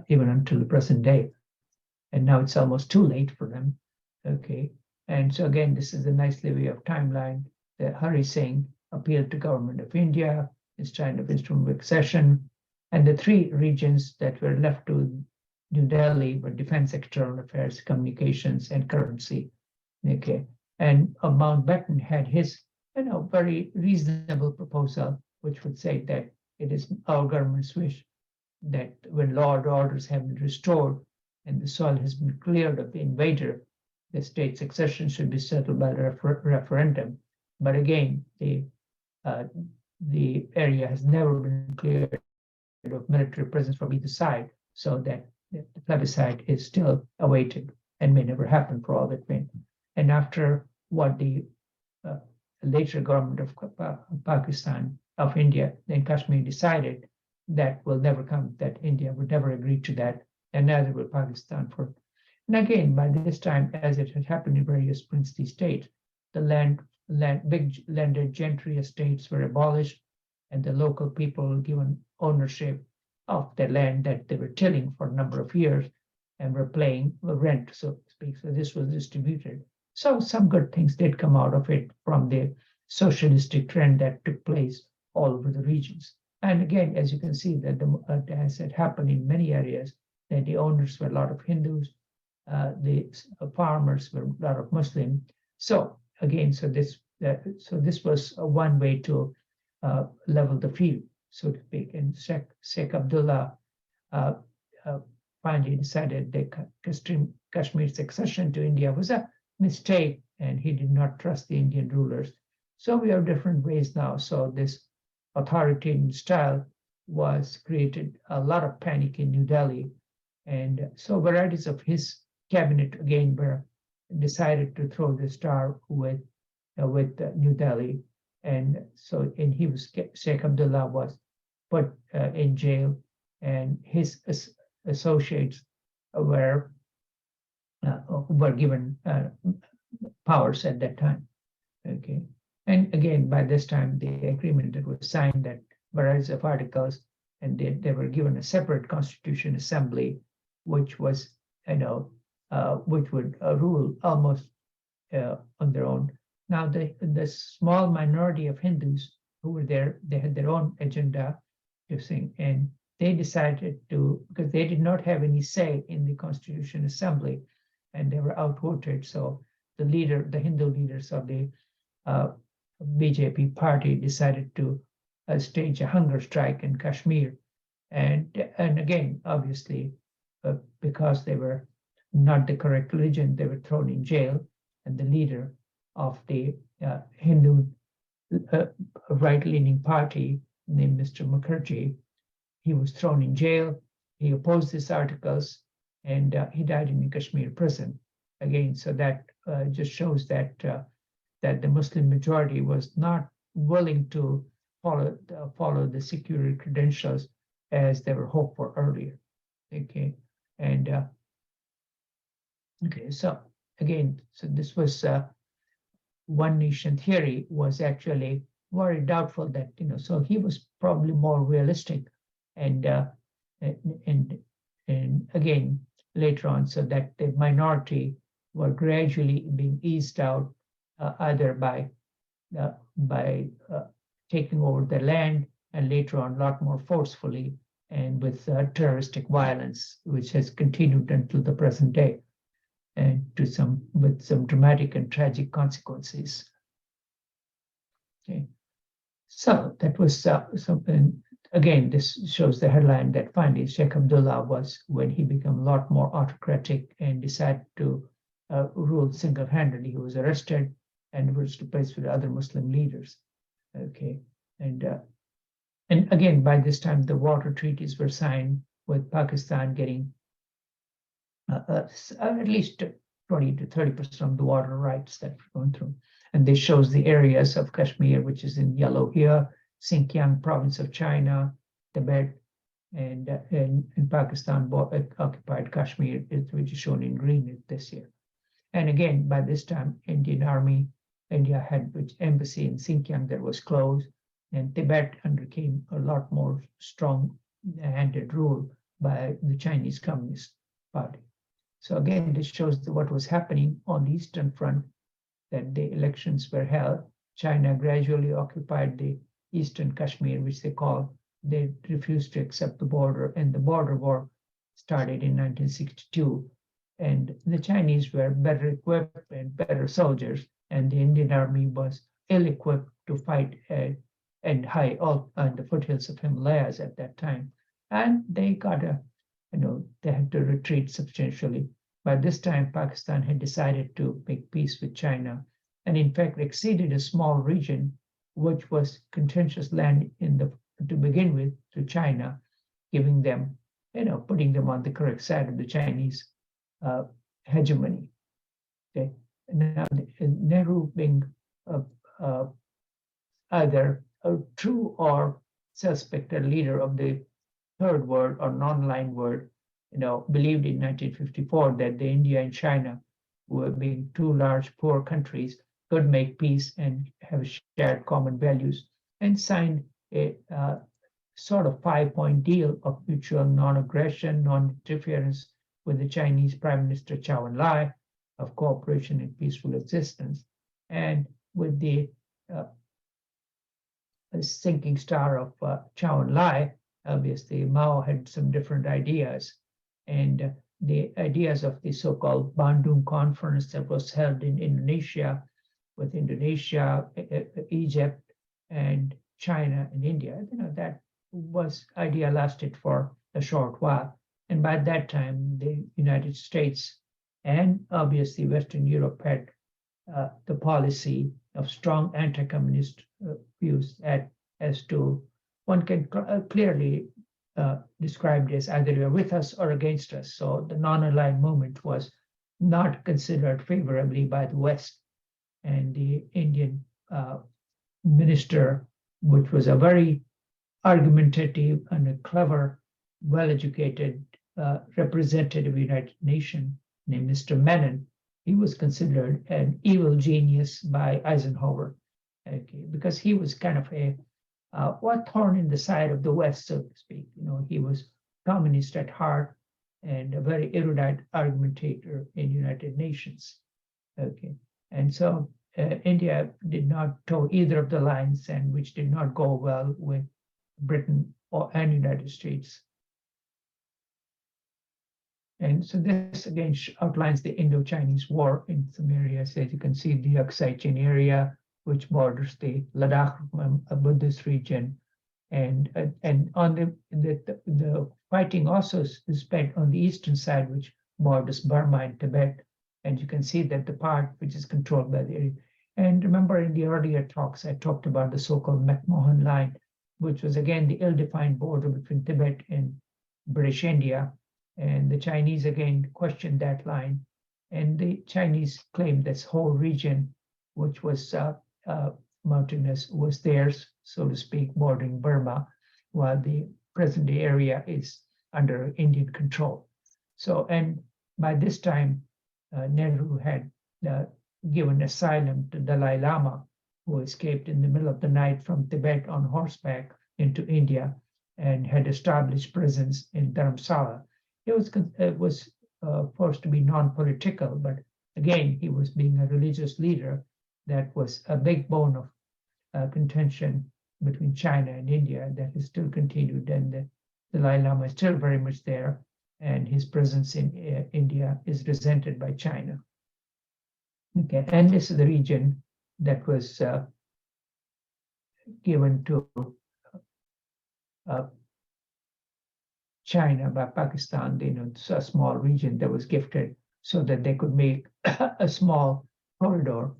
even until the present day. And now it's almost too late for them. Okay. And so again, this is a nice way of timeline. The Hari Singh appealed to government of India, it's kind of instrument of accession. And the 3 regions that were left to New Delhi were defense, external affairs, communications, and currency. Okay. And Mountbatten had his, very reasonable proposal, which would say that it is our government's wish that when law and orders have been restored and the soil has been cleared of the invader, the state succession should be settled by referendum. But again, the area has never been cleared of military presence from either side, so that the plebiscite is still awaited and may never happen for all that may. And after what the later government of Pakistan, of India, then Kashmir decided, that will never come, that India would never agree to that, and neither will Pakistan. And again, by this time, as it had happened in various princely states, the big landed gentry estates were abolished, and the local people were given ownership of the land that they were tilling for a number of years and were paying rent, so to speak. So this was distributed. So some good things did come out of it from the socialistic trend that took place all over the regions. And again, as you can see, that as it happened in many areas, that the owners were a lot of Hindus, the farmers were a lot of Muslim. So again, so this was one way to level the field, so to speak. And Sheikh Abdullah finally decided that Kashmir's accession to India was a mistake, and he did not trust the Indian rulers. So we have different ways now. So this authoritarian style was created a lot of panic in New Delhi, and so varieties of his cabinet again were decided to throw the star with New Delhi, and so Sheikh Abdullah was put in jail, and his associates were given powers at that time. Okay, and again, by this time, the agreement that was signed, that varieties of articles, and they were given a separate constitution assembly, which was which would rule almost on their own. Now, the small minority of Hindus who were there, they had their own agenda to sing, and they decided to, because they did not have any say in the Constitution Assembly, and they were outvoted. So the Hindu leaders of the BJP party decided to stage a hunger strike in Kashmir, and again, obviously, because they were not the correct religion, they were thrown in jail. And the leader of the Hindu right-leaning party named Mr. Mukherjee, he was thrown in jail. He opposed these articles, and he died in a Kashmir prison. Again, so that just shows that that the Muslim majority was not willing to follow the security credentials as they were hoped for earlier. Okay, and okay, so again, so this was one nation theory was actually very doubtful that so he was probably more realistic, and and again later on, so that the minority were gradually being eased out, either by taking over the land, and later on a lot more forcefully, and with terroristic violence, which has continued until the present day, and with some dramatic and tragic consequences. Okay, so that was something. Again, this shows the headline that finally Sheikh Abdullah was, when he became a lot more autocratic and decided to rule single-handedly, he was arrested and was replaced with other Muslim leaders. Okay, and again, by this time, the water treaties were signed, with Pakistan getting at least 20 to 30% of the water rights that we're going through. And this shows the areas of Kashmir, which is in yellow here, Xinjiang province of China, Tibet, and in Pakistan occupied Kashmir, which is shown in green this year. And again, by this time, India had its embassy in Xinjiang that was closed, and Tibet undercame a lot more strong-handed rule by the Chinese Communist Party. So again, this shows what was happening on the Eastern Front, that the elections were held. China gradually occupied the Eastern Kashmir, which they refused to accept the border, and the border war started in 1962. And the Chinese were better equipped and better soldiers, and the Indian army was ill-equipped to fight and high up on the foothills of Himalayas at that time. And they they had to retreat substantially. By this time, Pakistan had decided to make peace with China, and in fact acceded a small region, which was contentious land to begin with, to China, giving them, putting them on the correct side of the Chinese hegemony. Okay. Now, Nehru being either a true or suspected leader of the third world or non-aligned world, believed in 1954 that the India and China, were being two large poor countries, could make peace and have shared common values, and signed a sort of 5-point deal of mutual non-aggression, non-interference with the Chinese Prime Minister Zhou Enlai, of cooperation and peaceful existence, and with the sinking star of Zhou Enlai. Obviously, Mao had some different ideas, and the ideas of the so-called Bandung Conference that was held in Indonesia, with Indonesia, Egypt, and China and India, that idea lasted for a short while. And by that time, the United States and obviously Western Europe had the policy of strong anti-communist views as to, one can clearly describe it as either you're with us or against us. So the non-aligned movement was not considered favorably by the West. And the Indian minister, which was a very argumentative and a clever, well-educated representative of the United Nations, named Mr. Menon, he was considered an evil genius by Eisenhower, because he was kind of a thorn in the side of the West, so to speak. He was communist at heart and a very erudite argumentator in United Nations. Okay, and so India did not toe either of the lines, and which did not go well with Britain and United States. And so this again outlines the Indo-Chinese War in some areas. As you can see, the Aksai-Chin area, which borders the Ladakh Buddhist region, and on the fighting also is spent on the eastern side, which borders Burma and Tibet. And you can see that the part which is controlled by the area. And remember in the earlier talks, I talked about the so-called McMahon Line, which was again the ill-defined border between Tibet and British India. And the Chinese again questioned that line. And the Chinese claimed this whole region, which was mountainous, was theirs, so to speak, bordering Burma, while the present-day area is under Indian control. So, and by this time, Nehru had given asylum to Dalai Lama, who escaped in the middle of the night from Tibet on horseback into India and had established presence in Dharamsala. It was forced to be non-political, but again, he was being a religious leader. That was a big bone of contention between China and India that has still continued, and the Dalai Lama is still very much there, and his presence in India is resented by China. Okay, and this is the region that was given to China by Pakistan. It's a small region that was gifted so that they could make a small corridor,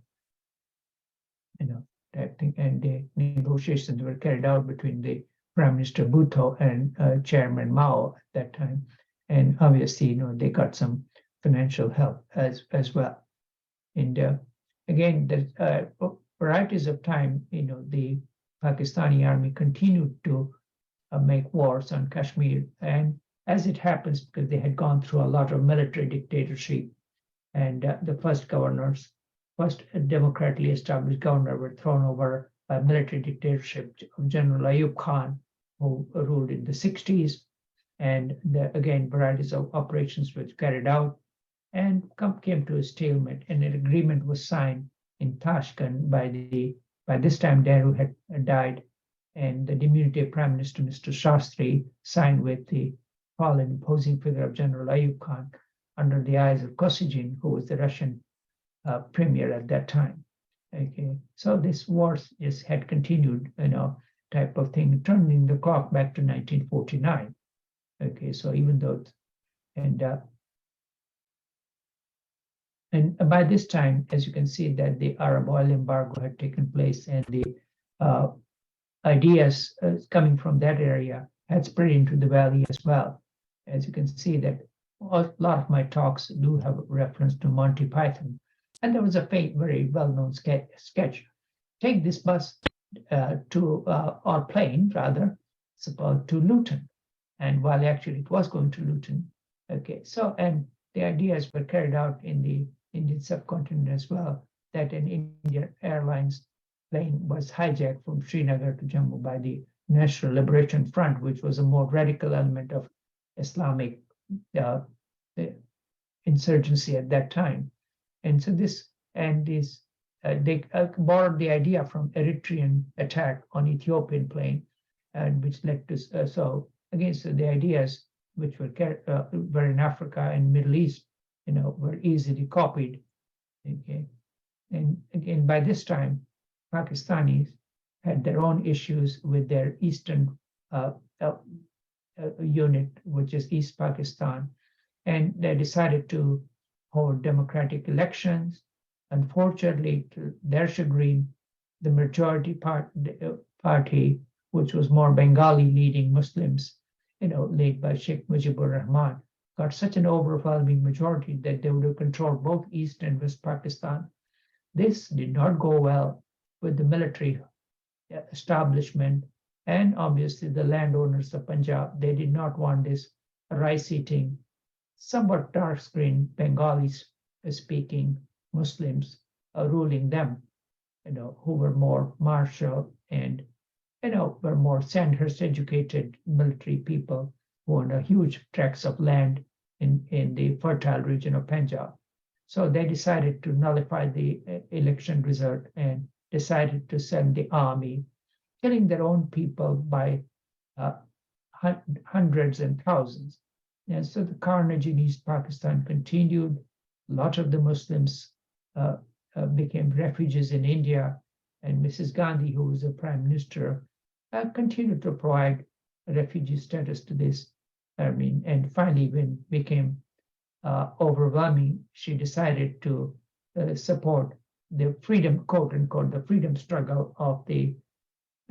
that thing. And the negotiations were carried out between the Prime Minister Bhutto and Chairman Mao at that time. And obviously, they got some financial help as well. And again, there's varieties of time, the Pakistani army continued to make wars on Kashmir. And as it happens, because they had gone through a lot of military dictatorship, and the first democratically established governor were thrown over by military dictatorship of General Ayub Khan, who ruled in the 60s. And again, varieties of operations were carried out and came to a stalemate, and an agreement was signed in Tashkent by this time Nehru had died, and the diminutive Prime Minister, Mr. Shastri, signed with the fallen imposing figure of General Ayub Khan under the eyes of Kosygin, who was the Russian premier at that time. Okay, so this war had continued, type of thing, turning the clock back to 1949. Okay, so even though, and by this time, as you can see, that the Arab oil embargo had taken place, and the ideas coming from that area had spread into the valley as well. As you can see, that a lot of my talks do have a reference to Monty Python, and there was a very well-known sketch. Take this bus or plane rather, to Luton, and while actually it was going to Luton. Okay, so and the ideas were carried out in the Indian subcontinent as well, that an Indian Airlines plane was hijacked from Srinagar to Jammu by the National Liberation Front, which was a more radical element of Islamic insurgency at that time. And so they borrowed the idea from Eritrean attack on Ethiopian plane, and which led to so the ideas which were in Africa and Middle East, were easily copied. Okay, and again by this time, Pakistanis had their own issues with their eastern unit, which is East Pakistan, and they decided to hold democratic elections. Unfortunately, to their chagrin, the majority party, which was more Bengali leading Muslims, led by Sheikh Mujibur Rahman, got such an overwhelming majority that they would have controlled both East and West Pakistan. This did not go well with the military establishment and obviously the landowners of Punjab. They did not want this rice-eating, somewhat dark-skinned Bengali-speaking Muslims ruling them, who were more martial and, were more Sandhurst-educated military people who owned a huge tracts of land in the fertile region of Punjab. So they decided to nullify the election result and decided to send the army, killing their own people by hundreds and thousands. And so the carnage in East Pakistan continued. A lot of the Muslims became refugees in India, and Mrs. Gandhi, who was the prime minister, continued to provide refugee status to this army, and finally became overwhelming, she decided to support the freedom, quote unquote, the freedom struggle of the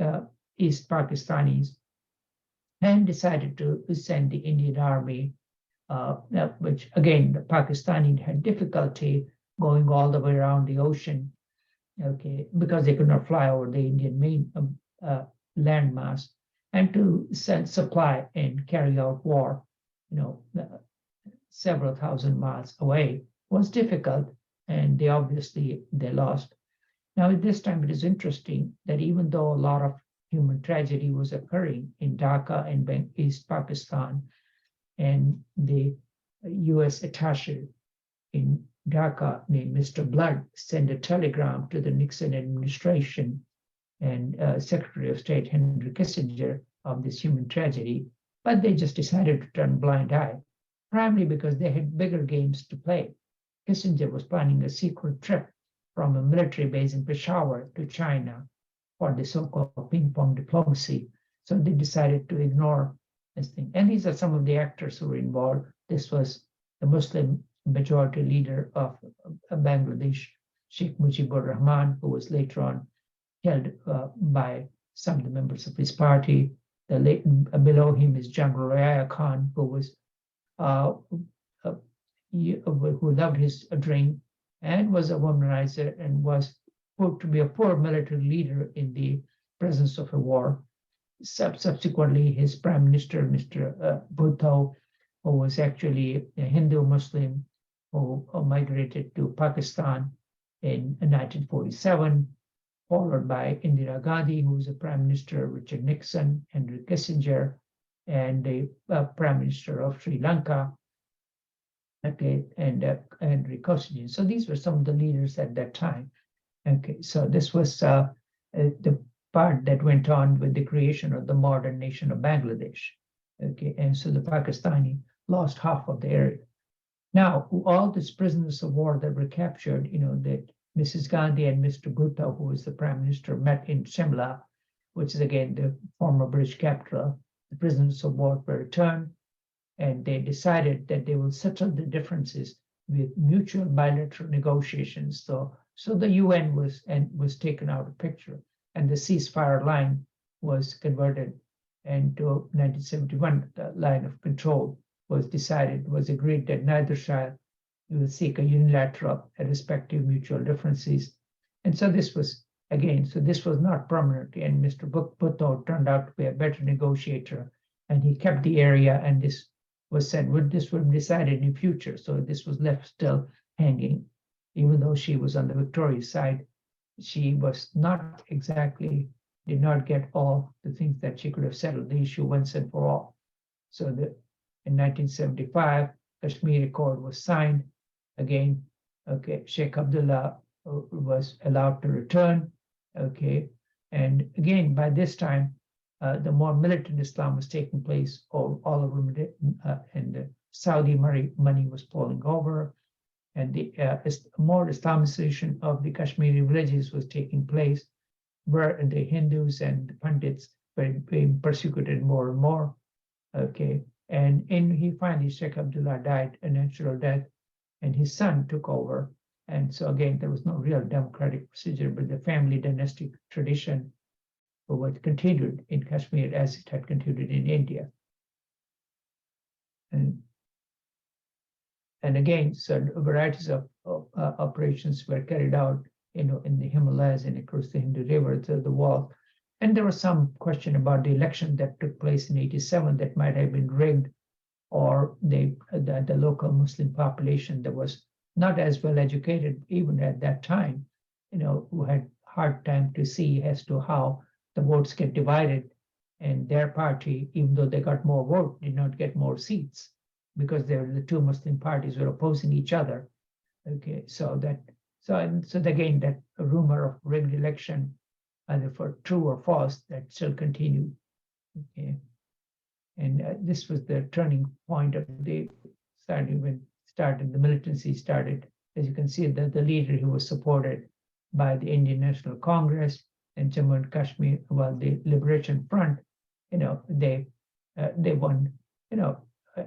uh, East Pakistanis, and decided to send the Indian army, which again, the Pakistani had difficulty going all the way around the ocean, okay, because they could not fly over the Indian main landmass, and to send supply and carry out war, several thousand miles away was difficult, and they lost. Now, at this time, it is interesting that even though a lot of human tragedy was occurring in Dhaka and East Pakistan, and the U.S. attaché in Dhaka named Mr. Blood sent a telegram to the Nixon administration and Secretary of State Henry Kissinger of this human tragedy, but they just decided to turn a blind eye, primarily because they had bigger games to play. Kissinger was planning a secret trip from a military base in Peshawar to China for the so-called ping-pong diplomacy. So they decided to ignore this thing. And these are some of the actors who were involved. This was the Muslim majority leader of Bangladesh, Sheikh Mujibur Rahman, who was later on killed by some of the members of his party. Below him is General Raya Khan, who was who loved his drink and was a womanizer and was put to be a poor military leader in the presence of a war. Subsequently, his prime minister, Mr. Bhutto, who was actually a Hindu Muslim who migrated to Pakistan in 1947, followed by Indira Gandhi, who was the prime minister, Richard Nixon, Henry Kissinger, and the prime minister of Sri Lanka, okay, and Henry Kissinger. So these were some of the leaders at that time. Okay, so this was the part that went on with the creation of the modern nation of Bangladesh. Okay, and so the Pakistani lost half of the area. Now, all these prisoners of war that were captured, that Mrs. Gandhi and Mr. Bhutto, who was the prime minister, met in Shimla, which is again the former British capital. The prisoners of war were returned, and they decided that they will settle the differences with mutual bilateral negotiations. So the UN was taken out of picture, and the ceasefire line was converted into 1971. The line of control was agreed that neither side will seek a unilateral respective mutual differences. And so this was not permanent. And Mr. Bhutto turned out to be a better negotiator, and he kept the area. And this was said this would be decided in future. So this was left still hanging, even though she was on the victorious side. She was not exactly did not get all the things that she could have settled the issue once and for all. So in 1975, Kashmir Accord was signed. Again, okay, Sheikh Abdullah was allowed to return. Okay, and again, by this time, the more militant Islam was taking place all over, and the Saudi money was pouring over, and the more Islamization of the Kashmiri villages was taking place, where the Hindus and the Pandits were being persecuted more and more. Okay, and he finally, Sheikh Abdullah died a natural death, and his son took over. And so again, there was no real democratic procedure, but the family dynastic tradition was continued in Kashmir as it had continued in India. And again, so varieties of operations were carried out, in the Himalayas and across the Hindu River to the wall. And there was some question about the election that took place in '87 that might have been rigged, or the local Muslim population that was not as well educated even at that time, who had hard time to see as to how the votes get divided, and their party, even though they got more votes, did not get more seats because the two Muslim parties were opposing each other. Okay, so again, that rumor of rigged election, either for true or false, that still continued. Okay, and this was the turning point of the the militancy started. As you can see, the leader who was supported by the Indian National Congress and Jammu and Kashmir, the Liberation Front, they won,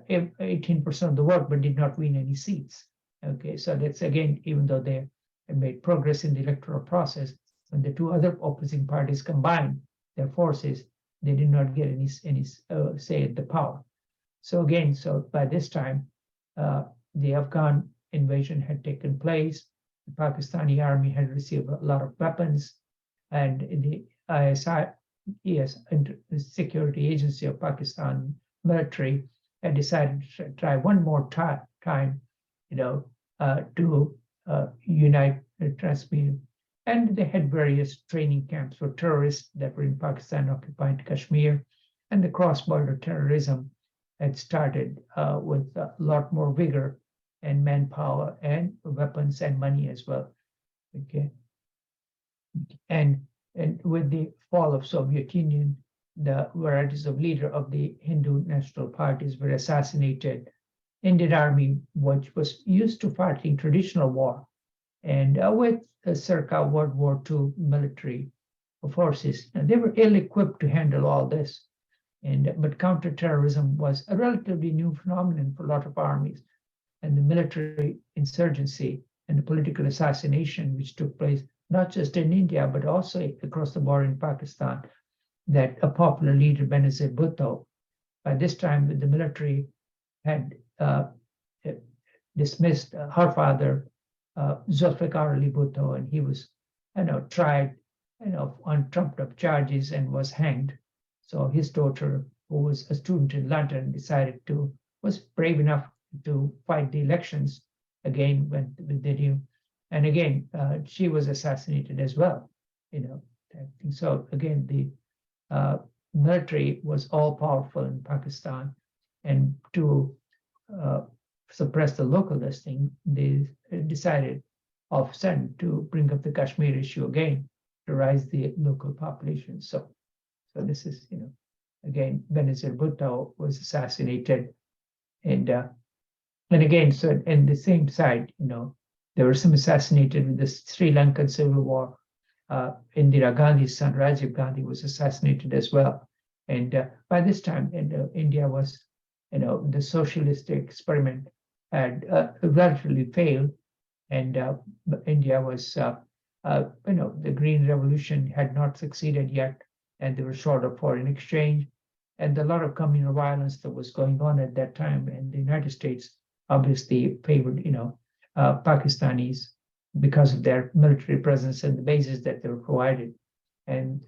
18% of the vote, but did not win any seats. Okay, so that's again, even though they made progress in the electoral process, when the two other opposing parties combined their forces, they did not get any say at the power. So again, so by this time, the Afghan invasion had taken place. The Pakistani army had received a lot of weapons, and the ISI, the Security Agency of Pakistan military, had decided to try one more time, to unite Kashmir. And they had various training camps for terrorists that were in Pakistan occupied Kashmir, and the cross-border terrorism had started with a lot more vigor and manpower and weapons and money as well. Okay, and with the fall of Soviet Union, the varieties of leader of the Hindu national parties were assassinated. Indian army, which was used to fighting traditional war, and with circa World War II military forces, and they were ill-equipped to handle all this. But counterterrorism was a relatively new phenomenon for a lot of armies, and the military insurgency and the political assassination, which took place not just in India but also across the border in Pakistan, that a popular leader, Benazir Bhutto, by this time the military had dismissed her father, Zulfikar Ali Bhutto, and he was, tried, on trumped-up charges and was hanged. So his daughter, who was a student in London, was brave enough to fight the elections again when they knew, and again she was assassinated as well. So again, the military was all powerful in Pakistan, and to suppress the local listing, they decided all of a sudden to bring up the Kashmir issue again to raise the local population. So this is, again, Benazir Bhutto was assassinated, and again, so in the same side, there were some assassinated in the Sri Lankan civil war. Indira Gandhi's son Rajiv Gandhi was assassinated as well, and by this time, India was, the socialist experiment had relatively failed, and India was, the Green Revolution had not succeeded yet, and they were short of foreign exchange, and a lot of communal violence that was going on at that time. And the United States obviously favored, Pakistanis because of their military presence and the bases that they were provided. And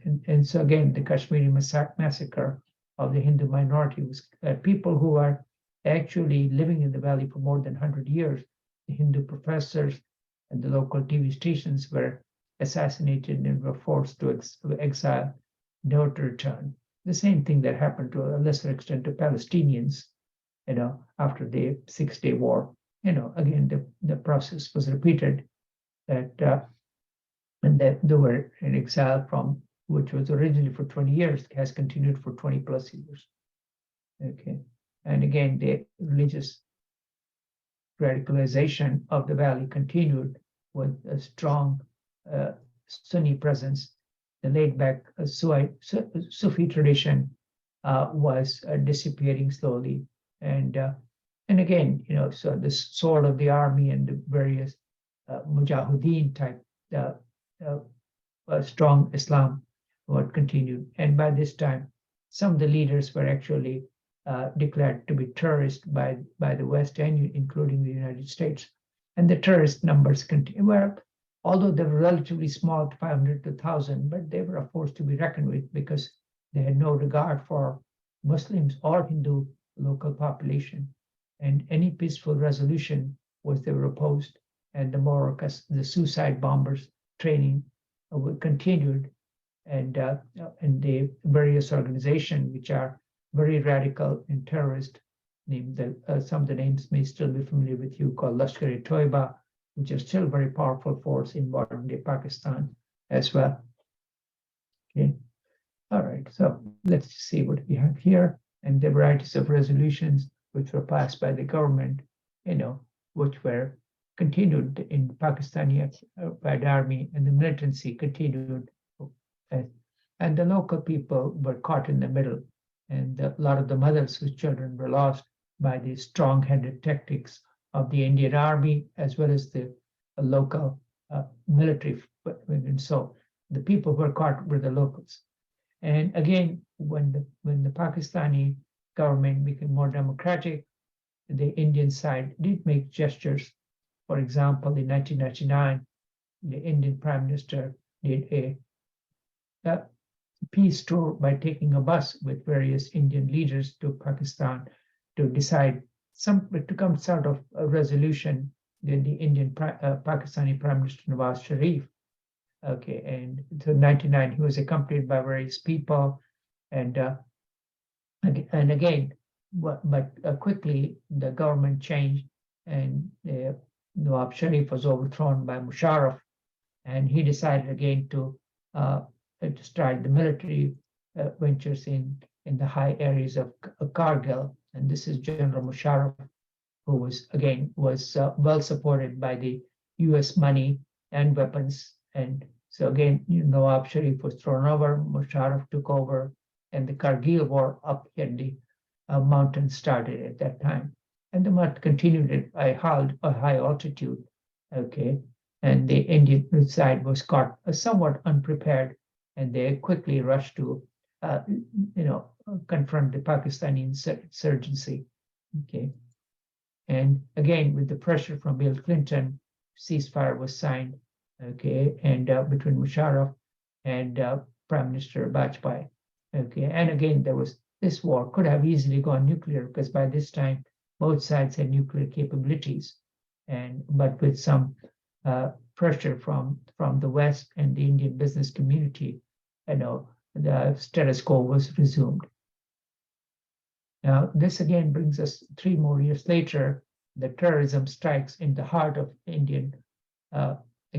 so again, the Kashmiri massacre of the Hindu minority was people who are actually living in the valley for more than 100 years. The Hindu professors and the local TV stations were assassinated and were forced to exile, never to return. The same thing that happened to a lesser extent to Palestinians, after the 6-Day War. Again, the process was repeated, that and that they were in exile from, which was originally for 20 years, has continued for 20 plus years. Okay, and again, the religious radicalization of the valley continued with a strong Sunni presence. The laid-back Sufi tradition was disappearing slowly, and again, so the sword of the army and the various Mujahideen type strong Islam what continued, and by this time, some of the leaders were actually declared to be terrorists by the West, and including the United States, and the terrorist numbers were, although they were relatively small, 500 to 1,000, but they were a force to be reckoned with because they had no regard for Muslims or Hindu local population, and any peaceful resolution was they were opposed, and the suicide bombers training continued, and the various organizations which are very radical and terrorist, named some of the names may still be familiar with you, called Lashkar-e-Toiba, which is still a very powerful force in modern-day Pakistan as well. Okay, all right, so let's see what we have here, and the varieties of resolutions which were passed by the government, which were continued in Pakistani by the army, and the militancy continued, and the local people were caught in the middle, and a lot of the mothers whose children were lost by the strong-handed tactics of the Indian Army as well as the local military. And so the people who were caught were the locals. And again, when the Pakistani government became more democratic, the Indian side did make gestures. For example, in 1999, the Indian Prime Minister did a peace tour by taking a bus with various Indian leaders to Pakistan to decide to come sort of a resolution. Then the Pakistani Prime Minister Nawaz Sharif. Okay, and so 1999 he was accompanied by various people, and again, but quickly the government changed, and Nawaz Sharif was overthrown by Musharraf, and he decided again to start the military ventures in the high areas of Kargil, and this is General Musharraf, who was well supported by the U.S. money and weapons, and so again, Nawab Sharif was thrown over, Musharraf took over, and the Kargil war up in the mountains started at that time, and the march continued at a high altitude. Okay, and the Indian side was caught somewhat unprepared, and they quickly rushed to, confront the Pakistani insurgency. Okay, and again, with the pressure from Bill Clinton, ceasefire was signed. Okay, and between Musharraf and Prime Minister Bajpai. Okay, and again, this war could have easily gone nuclear because by this time both sides had nuclear capabilities, but with some pressure from the West and the Indian business community, the status quo was resumed. Now, this again brings us 3 more years later. The terrorism strikes in the heart of Indian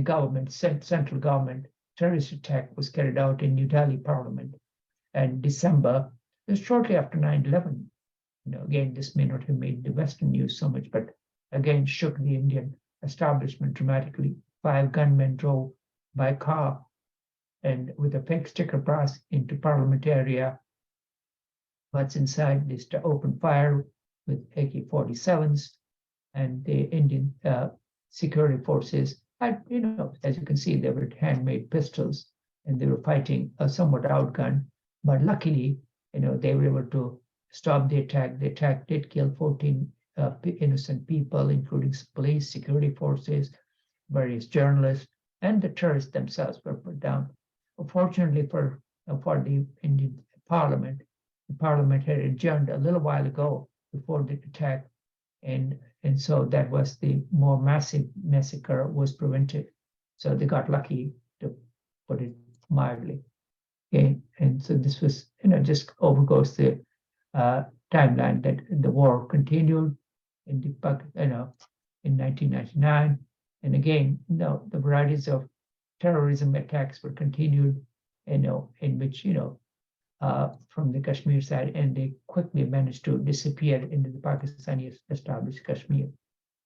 government, central government. Terrorist attack was carried out in New Delhi Parliament in December, just shortly after 9/11. Again, this may not have made the Western news so much, but again shook the Indian establishment dramatically. 5 gunmen drove by car and with a fake sticker brass into Parliament area. What's inside? They opened fire with AK-47s, and the Indian security forces had, as you can see, they were handmade pistols, and they were fighting a somewhat outgunned. But luckily, they were able to stop the attack. The attack did kill 14 innocent people, including police, security forces, various journalists, and the terrorists themselves were put down. Fortunately for the Indian Parliament, the Parliament had adjourned a little while ago before the attack, and so that was the more massive massacre was prevented. So they got lucky, to put it mildly. Okay, and so this was, just overgoes the timeline that the war continued in in 1999, and again, the varieties of terrorism attacks were continued, in which from the Kashmir side, and they quickly managed to disappear into the Pakistani established Kashmir.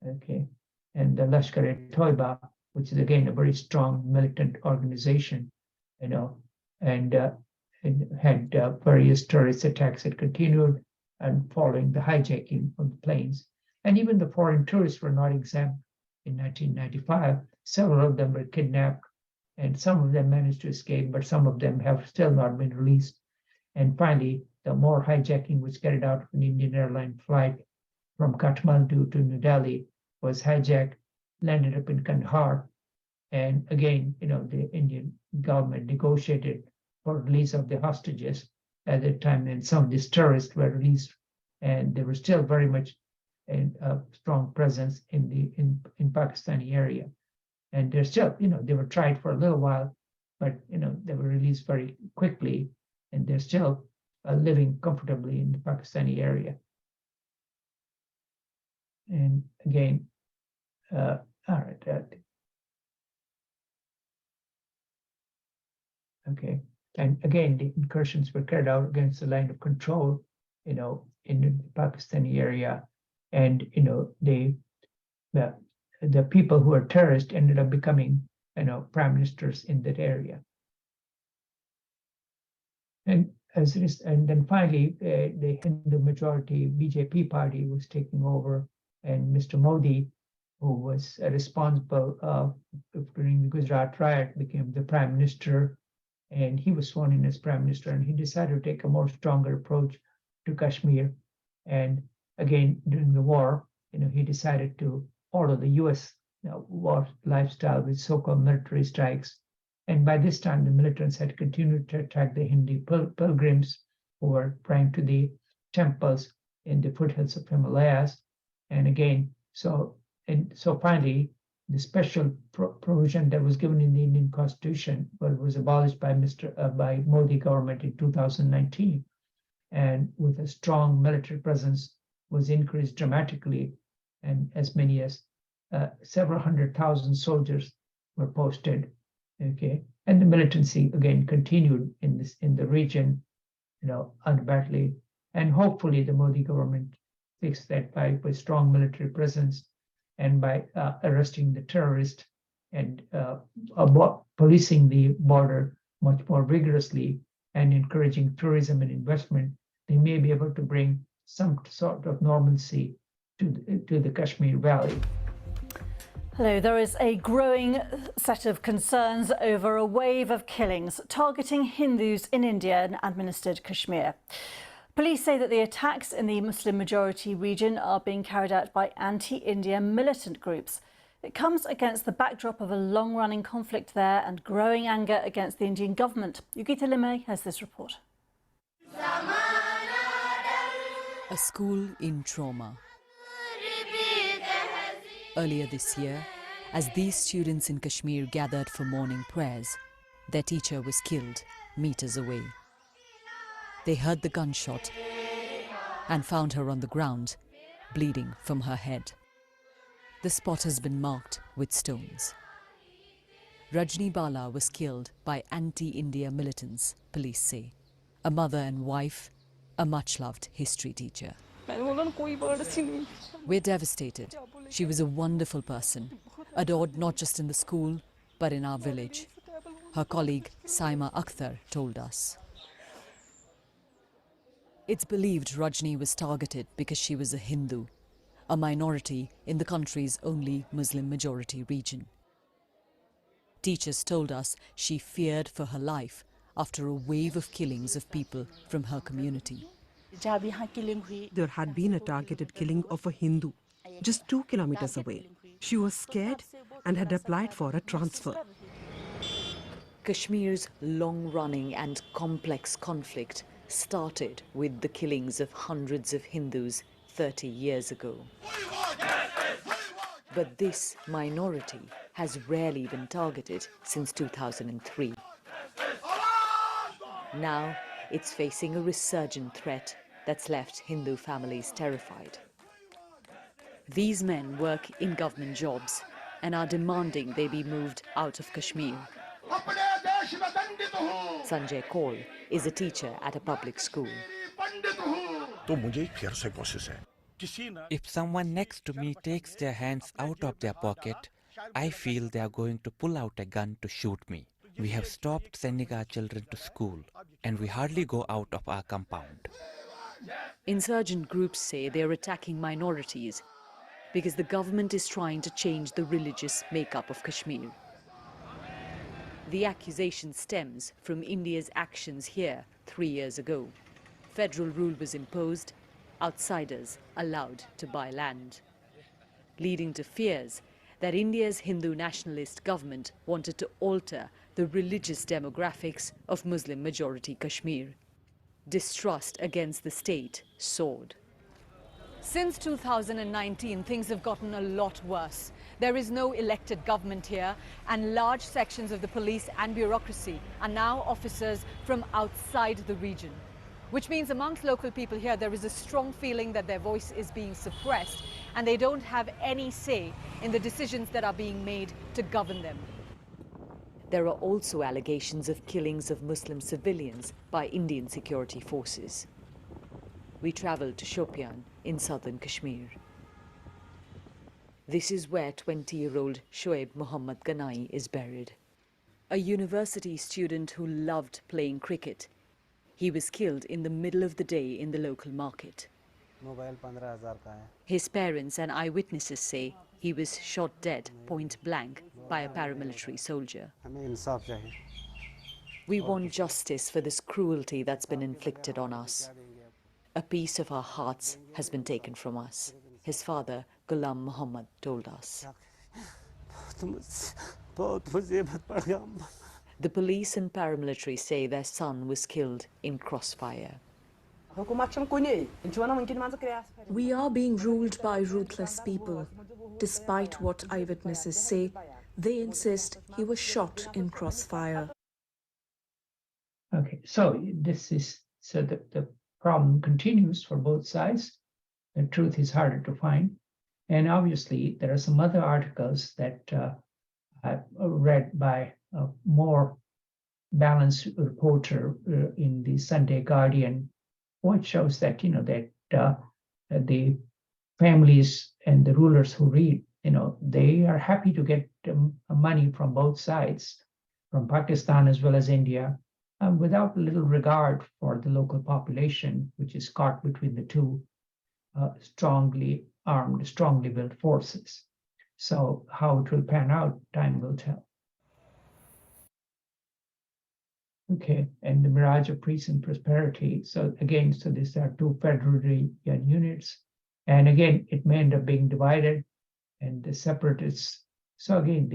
Okay, and the Lashkar-e-Toiba, which is again a very strong militant organization, and it had various terrorist attacks that continued, and following the hijacking of the planes. And even the foreign tourists were not exempt. In 1995, several of them were kidnapped, and some of them managed to escape, but some of them have still not been released. And finally, the more hijacking was carried out of an Indian airline flight from Kathmandu to New Delhi was hijacked, landed up in Kandahar. And again, the Indian government negotiated for release of the hostages at that time, and some of these terrorists were released, and they were still very much a strong presence in Pakistani area. And they're still, they were tried for a little while, but they were released very quickly, and they're still living comfortably in the Pakistani area. And again, all right. Okay, and again, the incursions were carried out against the line of control, in the Pakistani area, and the people who were terrorists ended up becoming, prime ministers in that area. And and then finally, the Hindu majority BJP party was taking over, and Mr. Modi, who was responsible during the Gujarat riot, became the prime minister, and he was sworn in as prime minister, and he decided to take a more stronger approach to Kashmir. And again, during the war, he decided to follow the U.S. War lifestyle with so-called military strikes. And by this time, the militants had continued to attack the Hindu pilgrims who were praying to the temples in the foothills of Himalayas. And again, so finally, the special provision that was given in the Indian Constitution, but was abolished by by Modi government in 2019, and with a strong military presence, was increased dramatically, and as many as several 100,000 soldiers were posted. Okay, and the militancy again continued in the region, unbattedly, and hopefully the Modi government fixed that by strong military presence and by arresting the terrorists and policing the border much more vigorously and encouraging tourism and investment. They may be able to bring some sort of normalcy to the Kashmir Valley. Hello, there is a growing set of concerns over a wave of killings targeting Hindus in India and administered Kashmir. Police say that the attacks in the Muslim-majority region are being carried out by anti-India militant groups. It comes against the backdrop of a long-running conflict there and growing anger against the Indian government. Yugita Limay has this report. A school in trauma. Earlier this year, as these students in Kashmir gathered for morning prayers, their teacher was killed meters away. They heard the gunshot and found her on the ground, bleeding from her head. The spot has been marked with stones. Rajni Bala was killed by anti-India militants, police say. A mother and wife, a much-loved history teacher. We're devastated. She was a wonderful person, adored not just in the school, but in our village. Her colleague Saima Akhtar told us. It's believed Rajni was targeted because she was a Hindu, a minority in the country's only Muslim-majority region. Teachers told us she feared for her life after a wave of killings of people from her community. There had been a targeted killing of a Hindu just 2 kilometers away. She was scared and had applied for a transfer. Kashmir's long-running and complex conflict started with the killings of hundreds of Hindus 30 years ago. But this minority has rarely been targeted since 2003. Now it's facing a resurgent threat that's left Hindu families terrified. These men work in government jobs and are demanding they be moved out of Kashmir. Sanjay Kaul is a teacher at a public school. If someone next to me takes their hands out of their pocket, I feel they are going to pull out a gun to shoot me. We have stopped sending our children to school, and we hardly go out of our compound. Insurgent groups say they are attacking minorities because the government is trying to change the religious makeup of Kashmir. The accusation stems from India's actions here 3 years ago. Federal rule was imposed, outsiders allowed to buy land, leading to fears that India's Hindu nationalist government wanted to alter the religious demographics of Muslim-majority Kashmir. Distrust against the state soared. Since 2019, things have gotten a lot worse. There is no elected government here, and large sections of the police and bureaucracy are now officers from outside the region. Which means amongst local people here, there is a strong feeling that their voice is being suppressed and they don't have any say in the decisions that are being made to govern them. There are also allegations of killings of Muslim civilians by Indian security forces. We travelled to Shopian in southern Kashmir. This is where 20-year-old Shoaib Muhammad Ganai is buried. A university student who loved playing cricket. He was killed in the middle of the day in the local market. His parents and eyewitnesses say he was shot dead point blank by a paramilitary soldier. We want justice for this cruelty that's been inflicted on us. A piece of our hearts has been taken from us, his father, Ghulam Muhammad, told us. The police and paramilitary say their son was killed in crossfire. We are being ruled by ruthless people. Despite what eyewitnesses say, they insist he was shot in crossfire. Okay, so the problem continues for both sides. The truth is harder to find. And obviously, there are some other articles that I've read by a more balanced reporter in the Sunday Guardian, which shows that, the families and the rulers who read, they are happy to get money from both sides, from Pakistan as well as India, without little regard for the local population, which is caught between the two strongly armed, strongly built forces. So how it will pan out, time will tell. Okay, and the mirage of peace and prosperity. So again, these are two federal units. And again, it may end up being divided and the separatists. So again,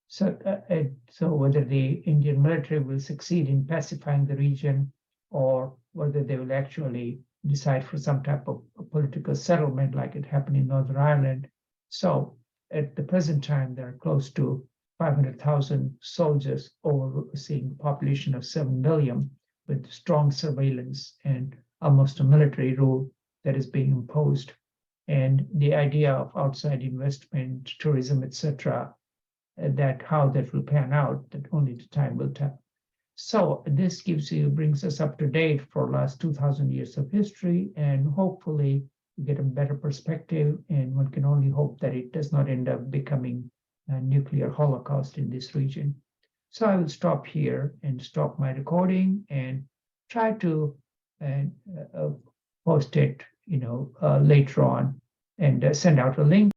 so whether the Indian military will succeed in pacifying the region or whether they will actually decide for some type of political settlement like it happened in Northern Ireland. So at the present time, there are close to 500,000 soldiers overseeing a population of 7 million with strong surveillance and almost a military rule that is being imposed. And the idea of outside investment, tourism, etc., that how that will pan out, that only the time will tell. So this brings us up to date for last 2,000 years of history, and hopefully we get a better perspective, and one can only hope that it does not end up becoming a nuclear holocaust in this region. So I will stop here and stop my recording and try to post it, later on and send out a link.